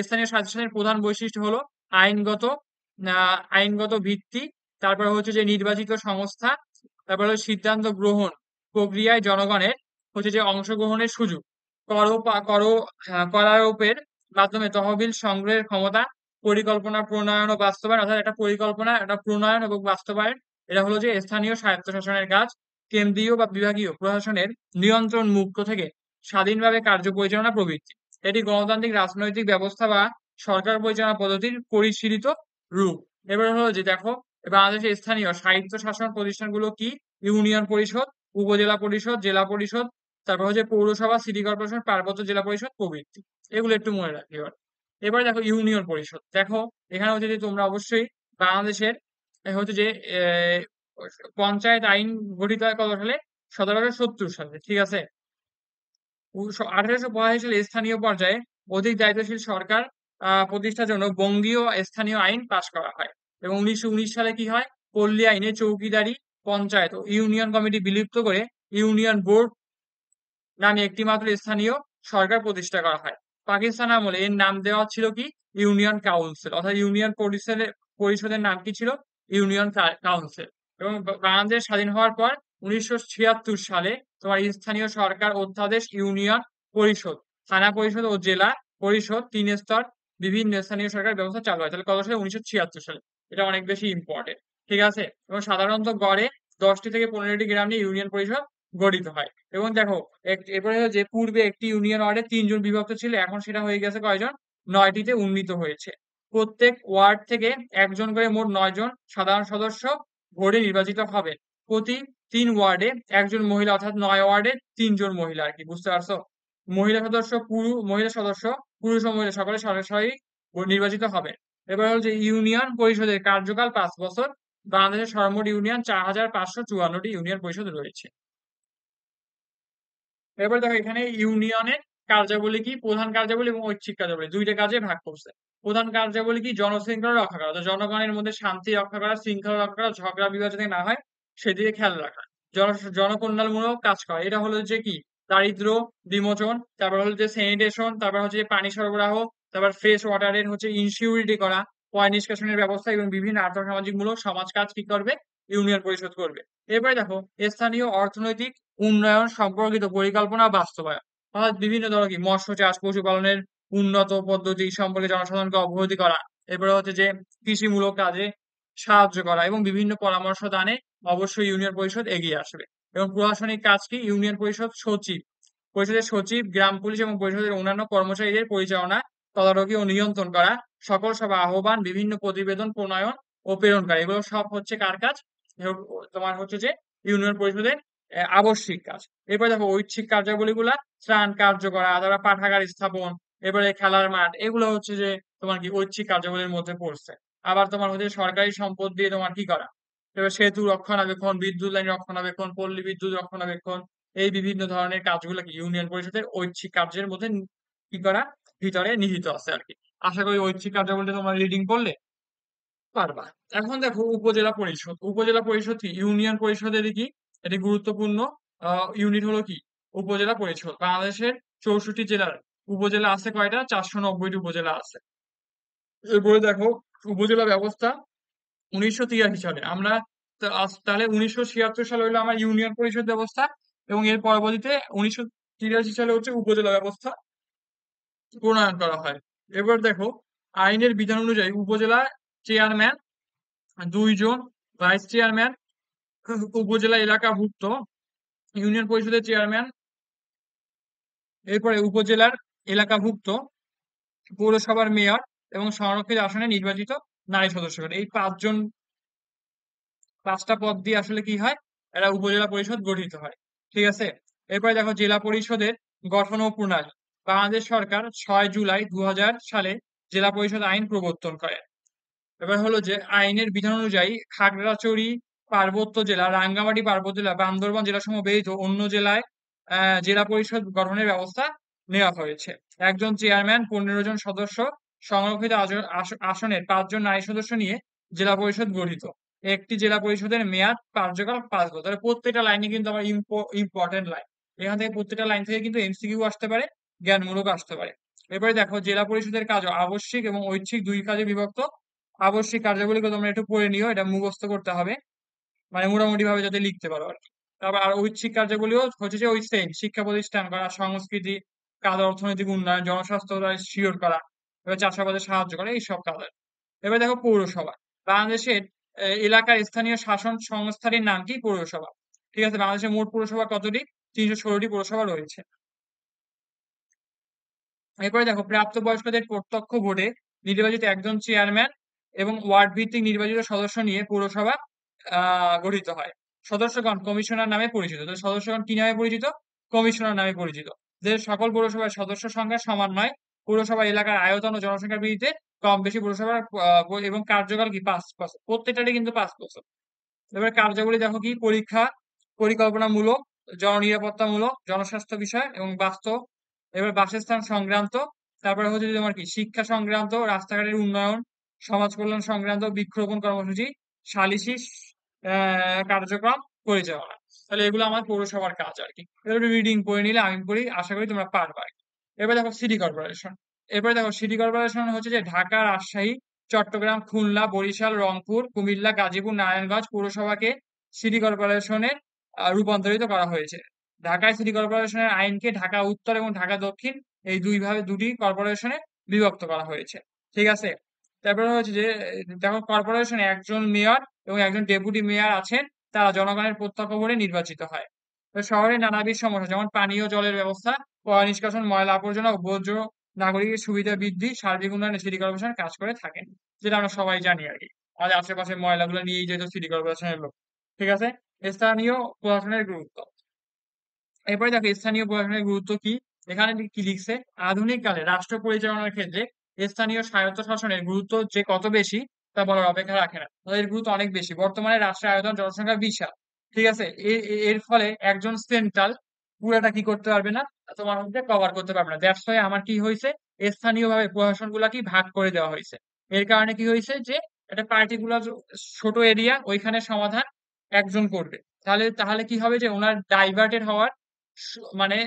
স্থানীয় স্বায়ত্তশাসনের প্রধান বৈশিষ্ট্য হলো আইনগত আইনগত ভিত্তি, তারপরে হচ্ছে যে নির্বাচিত সংস্থা, তারপরে হলো সিদ্ধান্ত গ্রহণ প্রক্রিয়ায় জনগণের হচ্ছে যে অংশগ্রহণের সুযোগ, কর করারোপের মাধ্যমে তহবিল সংগ্রহের ক্ষমতা, পরিকল্পনা প্রণয়ন ও বাস্তবায়ন, অর্থাৎ একটা পরিকল্পনা, একটা প্রণয়ন এবং বাস্তবায়ন, এটা হলো যে স্থানীয় স্বায়ত্তশাসনের কাজ। কেন্দ্রীয় বা বিভাগীয় প্রশাসনের নিয়ন্ত্রণ মুক্ত থেকে স্বাধীনভাবে কার্য পরিচালনা প্রভৃতি। এটি গণতান্ত্রিক রাজনৈতিক ব্যবস্থা বা সরকার পরিচালনা পদ্ধতির পরিশীলিত রূপ। এবার হলো যে দেখো বাংলাদেশের স্থানীয় স্বায়ত্ত শাসন প্রতিষ্ঠানগুলো কি? ইউনিয়ন পরিষদ, উপজেলা পরিষদ, জেলা পরিষদ, তারপর হচ্ছে পৌরসভা, সিটি কর্পোরেশন, পার্বত্য জেলা পরিষদ প্রভৃতি। এগুলো একটু মনে রাখি। এবার দেখো ইউনিয়ন পরিষদ। দেখো এখানে হচ্ছে যে তোমরা অবশ্যই বাংলাদেশের হচ্ছে যে পঞ্চায়েত আইন গঠিত হয় কত সালে? 1770 সালে। ঠিক আছে, 1885 সালে স্থানীয় পর্যায়ে অধিক দায়িত্বশীল সরকার প্রতিষ্ঠার জন্য বঙ্গীয় স্থানীয় আইন পাশ করা হয়। এবং 1919 সালে কি হয়? পল্লী আইনে চৌকিদারি, পঞ্চায়েত ও ইউনিয়ন কমিটি বিলুপ্ত করে ইউনিয়ন বোর্ড নামে একটি মাত্র স্থানীয় সরকার প্রতিষ্ঠা করা হয়। পাকিস্তান আমলে এর নাম দেওয়া ছিল কি? Union council. অর্থাৎ ইউনিয়ন পরিষদের নাম কি ছিল? Union council. এবং বাংলাদেশ স্বাধীন হওয়ার পর 1976 সালে তোমার স্থানীয় সরকার অধ্যাদেশ ইউনিয়ন পরিষদ, থানা পরিষদ ও জেলা পরিষদ ৩ স্তর বিভিন্ন স্থানীয় সরকার ব্যবস্থা চালু হয়। তাহলে কত সালে? 1976 সালে। এটা অনেক বেশি ইম্পর্টেন্ট। ঠিক আছে? এবং সাধারণত গড়ে 10টি থেকে 15টি গ্রাম নিয়ে ইউনিয়ন পরিষদ গঠিত হয়। এবং দেখো এরপরে হলো যে পূর্বে একটি ইউনিয়ন ওয়ার্ডে ৩ জন বিভক্ত ছিল, এখন সেটা হয়ে গেছে কয়জন? 9টিতে উন্নীত হয়েছে। প্রত্যেক ওয়ার্ড থেকে একজন করে মোট 9 জন সাধারণ সদস্য ভোটে নির্বাচিত হবেন। প্রতি 3 ওয়ার্ডে একজন মহিলা, অর্থাৎ 9 ওয়ার্ডে 3 জন মহিলা আর কি, বুঝতে পারছো? মহিলা সদস্য পুরুষ ও মহিলা সকলে সরাসরি নির্বাচিত হবেন। এবার হলো যে ইউনিয়ন পরিষদের কার্যকাল 5 বছর। বাংলাদেশের সর্বমোট ইউনিয়ন 4,554টি ইউনিয়ন পরিষদ রয়েছে। এবার দেখো এখানে ইউনিয়নের কার্যাবলী কি? প্রধান কার্যাবলী এবং ঐচ্ছিক কার্যাবলী দুইটা কাজে ভাগ করছে। প্রধান কার্যাবলী কি? জনশৃঙ্খলা রক্ষা করা, তো জনগণের মধ্যে শান্তি রক্ষা করা, শৃঙ্খলা রক্ষা করা, ঝগড়া বিবাদ যাতে না হয় সেদিকে খেয়াল রাখা। জন জনকল্যাণমূলক কাজ করা, এটা হলো যে কি? দারিদ্র বিমোচন, তারপর হলো যে স্যানিটেশন, তারপর হচ্ছে যে পানি সরবরাহ, তারপর ফ্রেশ ওয়াটারের হচ্ছে ইনসিউরিটি করা, পয় নিষ্কাশনের ব্যবস্থা এবং বিভিন্ন আর্থসামাজিক মূলক সমাজ কাজ কি করবে? ইউনিয়ন পরিষদ করবে। এরপরে দেখো স্থানীয় অর্থনৈতিক উন্নয়ন সম্পর্কিত পরিকল্পনা বাস্তবায়ন, অর্থাৎ বিভিন্ন ধরনের কি মৎস্য চাষ, পশুপালনের উন্নত পদ্ধতি সম্পর্কে জনসাধারণকে অবগত করা। এরপরে হচ্ছে যে কৃষিমূলক কাজে সাহায্য করা এবং বিভিন্ন পরামর্শ দানে অবশ্যই ইউনিয়ন পরিষদ এগিয়ে আসবে। এবং প্রশাসনিক কাজ কি? ইউনিয়ন পরিষদ সচিব, পরিষদের সচিব, গ্রাম পুলিশ এবং পরিষদের অন্যান্য কর্মচারীদের পরিচালনা, তদারকি ও নিয়ন্ত্রণ করা, সকল সভা আহ্বান, বিভিন্ন প্রতিবেদন প্রণয়ন ও প্রেরণ করা, এগুলো সব হচ্ছে কার কাজ? তোমার হচ্ছে যে ইউনিয়ন পরিষদের আবশ্যিক কাজ। এরপরে দেখো ঐচ্ছিক কার্যাবলীগুলা, ত্রাণ কার্য করা, তারপর পাঠাগার স্থাপন, এবারে খেলার মাঠ, এগুলো হচ্ছে যে তোমার কি ঐচ্ছিক কার্যাবলীর মধ্যে পড়ছে। আবার তোমার হচ্ছে সরকারি সম্পদ দিয়ে তোমার কি করা? এবার সেতু রক্ষণাবেক্ষণ, বিদ্যুৎ লাইন রক্ষণাবেক্ষণ, পল্লী বিদ্যুৎ রক্ষণাবেক্ষণ, এই বিভিন্ন ধরনের কাজগুলো কি ইউনিয়ন পরিষদের ঐচ্ছিক কার্যের মধ্যে কি করা? ভিতরে নিহিত আছে আর কি। আশা করি ঐচ্ছিক কার্যাবলীটা তোমরা রিডিং করলে পারবা। এখন দেখো উপজেলা পরিষদ। উপজেলা পরিষদ কি? ইউনিয়ন পরিষদের কি এটি গুরুত্বপূর্ণ ইউনিট হলো কি? উপজেলা পরিষদ। বাংলাদেশের 64 জেলার উপজেলা আছে কয়টা? 490টি উপজেলা আছে। এরপরে দেখো উপজেলা ব্যবস্থা 1983 সালে আমরা তাহলে 1976 সালে হলো আমার ইউনিয়ন পরিষদ ব্যবস্থা, এবং এর পরবর্তীতে 1983 সালে হচ্ছে উপজেলা ব্যবস্থা প্রণয়ন করা হয়। এবার দেখো আইনের বিধান অনুযায়ী উপজেলা চেয়ারম্যান 2 জন, ভাইস চেয়ারম্যান উপজেলা এলাকাভুক্ত, ইউনিয়ন পরিষদের চেয়ারম্যান, এরপরে উপজেলার এলাকাভুক্ত, পৌরসভার মেয়র এবং সংরক্ষিত আসনে নির্বাচিত নারী সদস্যগণ, এই 5টা পদ দিয়ে আসলে কি হয়? এরা উপজেলা পরিষদ গঠিত হয়। ঠিক আছে? এরপরে দেখো জেলা পরিষদের গঠন ও প্রণালী। বাংলাদেশ সরকার 6 জুলাই 2000 সালে জেলা পরিষদ আইন প্রবর্তন করে। এবার হলো যে আইনের বিধান অনুযায়ী খাগড়াছড়ি পার্বত্য জেলা, রাঙ্গামাটি পার্বত্য জেলা, বান্দরবান জেলাসমূহ ব্যতীত অন্য জেলায় জেলা পরিষদ গঠনের ব্যবস্থা নেওয়া হয়েছে। একজন চেয়ারম্যান, 15 জন সদস্য, সংরক্ষিত আসনের 5 জন নারী সদস্য নিয়ে জেলা পরিষদ গঠিত। একটি জেলা পরিষদের মেয়াদ কার্যকাল 5 বছর। তাহলে প্রত্যেকটা লাইনে কিন্তু আমার ইম্পর্টেন্ট লাইন, এখান থেকে প্রত্যেকটা লাইন থেকে কিন্তু এমসিকিউ আসতে পারে, জ্ঞানমূলক আসতে পারে। এবারে দেখো জেলা পরিষদের কাজ আবশ্যিক এবং ঐচ্ছিক দুই কাজে বিভক্ত। আবশ্যিক কার্যাবলীকে তোমরা একটু পড়ে নিও, এটা মুখস্থ করতে হবে, মানে মোটামুটি ভাবে যাতে লিখতে পারো আর কি। তারপর আর ঐচ্ছিক কার্যাবলীও হচ্ছে যে ওই সেম, শিক্ষা প্রতিষ্ঠান করা, সংস্কৃতি কাজ, অর্থনৈতিক উন্নয়ন, জনস্বাস্থ্য শিওর করা, এবার চাষাবাদে সাহায্য করা, এইসব কাজ আর কি। এবার দেখো পৌরসভা। বাংলাদেশের এলাকার স্থানীয় শাসন সংস্থাটির নাম কি? পৌরসভা। ঠিক আছে? বাংলাদেশের মোট পৌরসভা কতটি? 316টি পৌরসভা রয়েছে। এরপরে দেখো প্রাপ্তবয়স্কদের প্রত্যক্ষ ভোটে নির্বাচিত একজন চেয়ারম্যান এবং ওয়ার্ড ভিত্তিক নির্বাচিত সদস্য নিয়ে পৌরসভা গঠিত হয়। সদস্যগণ কমিশনার নামে পরিচিত। তো সদস্যগণ কি নামে পরিচিত? কমিশনার নামে পরিচিত। যে সকল পৌরসভার সদস্য সংখ্যা সমান নয়। পৌরসভা এলাকার আয়তন ও জনসংখ্যার ভিত্তিতে কম বেশি পৌরসভার এবং কার্যকাল কি 5 বছর, প্রত্যেকটারই কিন্তু 5 বছর। এবার কার্যাবলী দেখো কি? পরীক্ষা, পরিকল্পনামূলক, জননিরাপত্তামূলক, জনস্বাস্থ্য বিষয় এবং বাস্তব, এবার বাসস্থান সংক্রান্ত, তারপরে হচ্ছে যে তোমার কি শিক্ষা সংক্রান্ত, রাস্তাঘাটের উন্নয়ন, সমাজ কল্যাণ সংক্রান্ত, বৃক্ষরোপণ কর্মসূচি, সালিসি কার্যক্রম পরিচালনা। তাহলে এগুলো আমার পৌরসভার কাজ আর কি। এগুলো রিডিং করে নিলে আমি করি, আশা করি তোমরা পারবে আর কি। এবার দেখো সিটি কর্পোরেশন। এরপরে দেখো সিটি কর্পোরেশন হচ্ছে যে ঢাকা, রাজশাহী, চট্টগ্রাম, খুলনা, বরিশাল, রংপুর, কুমিল্লা, গাজীপুর, নারায়ণগঞ্জ পৌরসভাকে সিটি কর্পোরেশনের রূপান্তরিত করা হয়েছে। ঢাকায় সিটি কর্পোরেশনের আইনকে ঢাকা উত্তর এবং ঢাকা দক্ষিণ এই দুটি কর্পোরেশনে বিভক্ত করা হয়েছে। ঠিক আছে? তারপরে হচ্ছে যে দেখো কর্পোরেশনে একজন মেয়র এবং একজন ডেপুটি মেয়র আছেন, তারা জনগণের প্রত্যক্ষ ভোটে নির্বাচিত হয়। তো শহরে নানাবিধ সমস্যা যেমন পানীয় জলের ব্যবস্থা, পয় নিষ্কাশন, ময়লা আবর্জনা ও বর্জ্য নাগরিকের সুবিধা বৃদ্ধি, সার্বিক উন্নয়নে সিটি কর্পোরেশন কাজ করে থাকেন, যেটা আমরা সবাই জানি আর কি। আমাদের আশেপাশে ময়লাগুলো নিয়েই যেত সিটি কর্পোরেশনের লোক। ঠিক আছে? স্থানীয় প্রশাসনের গুরুত্ব। এরপরে দেখো স্থানীয় প্রশাসনের গুরুত্ব কি। এখানে কি লিখছে, আধুনিক কালে রাষ্ট্র পরিচালনার ক্ষেত্রে স্থানীয় স্বায়ত্তশাসনের গুরুত্ব যে কত বেশি তা বলার অপেক্ষা রাখে না। এর গুরুত্ব অনেক বেশি। বর্তমানে রাষ্ট্রের আয়তন জনসংখ্যা বিশাল। ঠিক আছে? এর ফলে একজন সেন্ট্রাল পুরাটা কি করতে পারবে না, তোমার মধ্যে কভার করতে পারবে না। দ্যাটস ওয়াই আমার কি হয়েছে, স্থানীয়ভাবে প্রশাসন গুলা কি ভাগ করে দেওয়া হয়েছে। এর কারণে কি হয়েছে যে একটা পার্টিকুলার ছোট এরিয়া ওইখানে সমাধান একজন করবে। তাহলে তাহলে কি হবে যে ওনার ডাইভার্টেড হওয়ার মানে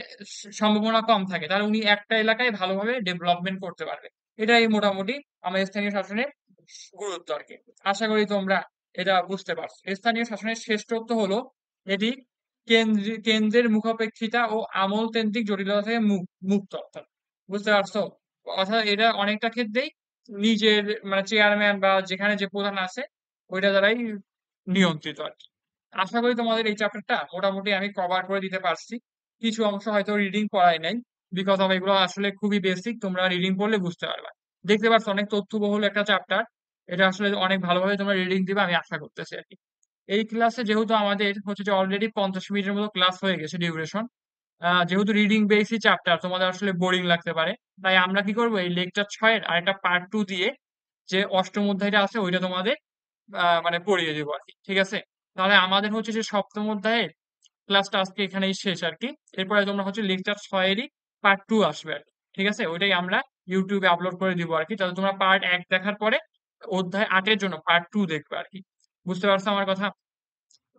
সম্ভাবনা কম থাকে। তাহলে উনি একটা এলাকায় ভালোভাবে ডেভেলপমেন্ট করতে পারবে। এটাই মোটামুটি আমাদের স্থানীয় শাসনের গুরুত্ব আর কি। আশা করি তোমরা এটা বুঝতে পারছো। স্থানীয় শাসনের শ্রেষ্ঠত্ব হলো এটি কেন্দ্রের মুখাপেক্ষিতা ও আমলতান্ত্রিক জটিলতা থেকে মুক্ত, অর্থাৎ বুঝতে পারছো। অর্থাৎ এটা অনেকটা ক্ষেত্রেই নিজের মানে চেয়ারম্যান বা যেখানে যে প্রধান আছে ওইটা দ্বারাই নিয়ন্ত্রিত আর কি। আশা করি তোমাদের এই চ্যাপ্টারটা মোটামুটি আমি কভার করে দিতে পারছি। কিছু অংশ হয়তো রিডিং করাই নাই, বিকজ অফ এগুলো আসলে খুবই বেসিক, তোমরা রিডিং করলে বুঝতে পারবে। দেখতে পাচ্ছ অনেক তথ্যবহুল একটা চ্যাপ্টার। এটা আসলে অনেক ভালোভাবে তোমরা রিডিং দিবে আমি আশা করতেছি আর কি। এই ক্লাসে যেহেতু আমাদের হচ্ছে যে অলরেডি 50 মিনিটের মতো ক্লাস হয়ে গেছে ডিউরেশন, যেহেতু রিডিং বেসই চ্যাপ্টার তোমাদের আসলে বোরিং লাগতে পারে, তাই আমরা কি করবো এই লেকচার 6 এর আরেকটা পার্ট 2 দিয়ে যে অষ্টম অধ্যায়টা আছে ওইটা তোমাদের মানে পড়িয়ে দেবো আর কি। ঠিক আছে? তাহলে আমাদের হচ্ছে যে সপ্তম অধ্যায়ের ক্লাসটা আজকে এখানেই শেষ আর কি। এরপরে তোমরা হচ্ছে লেকচার 6 এরই পার্ট 2 আসবে আর কি। ঠিক আছে? ওইটাই আমরা ইউটিউবে আপলোড করে দিব আর কি। তাহলে তোমরা পার্ট 1 দেখার পরে অধ্যায় 8 এর জন্য পার্ট 2 দেখবে আর কি। বুঝতে পারছো আমার কথা?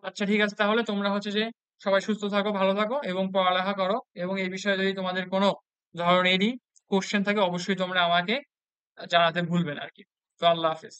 আচ্ছা ঠিক আছে, তাহলে তোমরা হচ্ছে যে সবাই সুস্থ থাকো, ভালো থাকো এবং পড়ালেখা করো। এবং এই বিষয়ে যদি তোমাদের কোনো ধরনেরই কোশ্চেন থাকে অবশ্যই তোমরা আমাকে জানাতে ভুলবে না আর কি। তো আল্লাহ হাফেজ।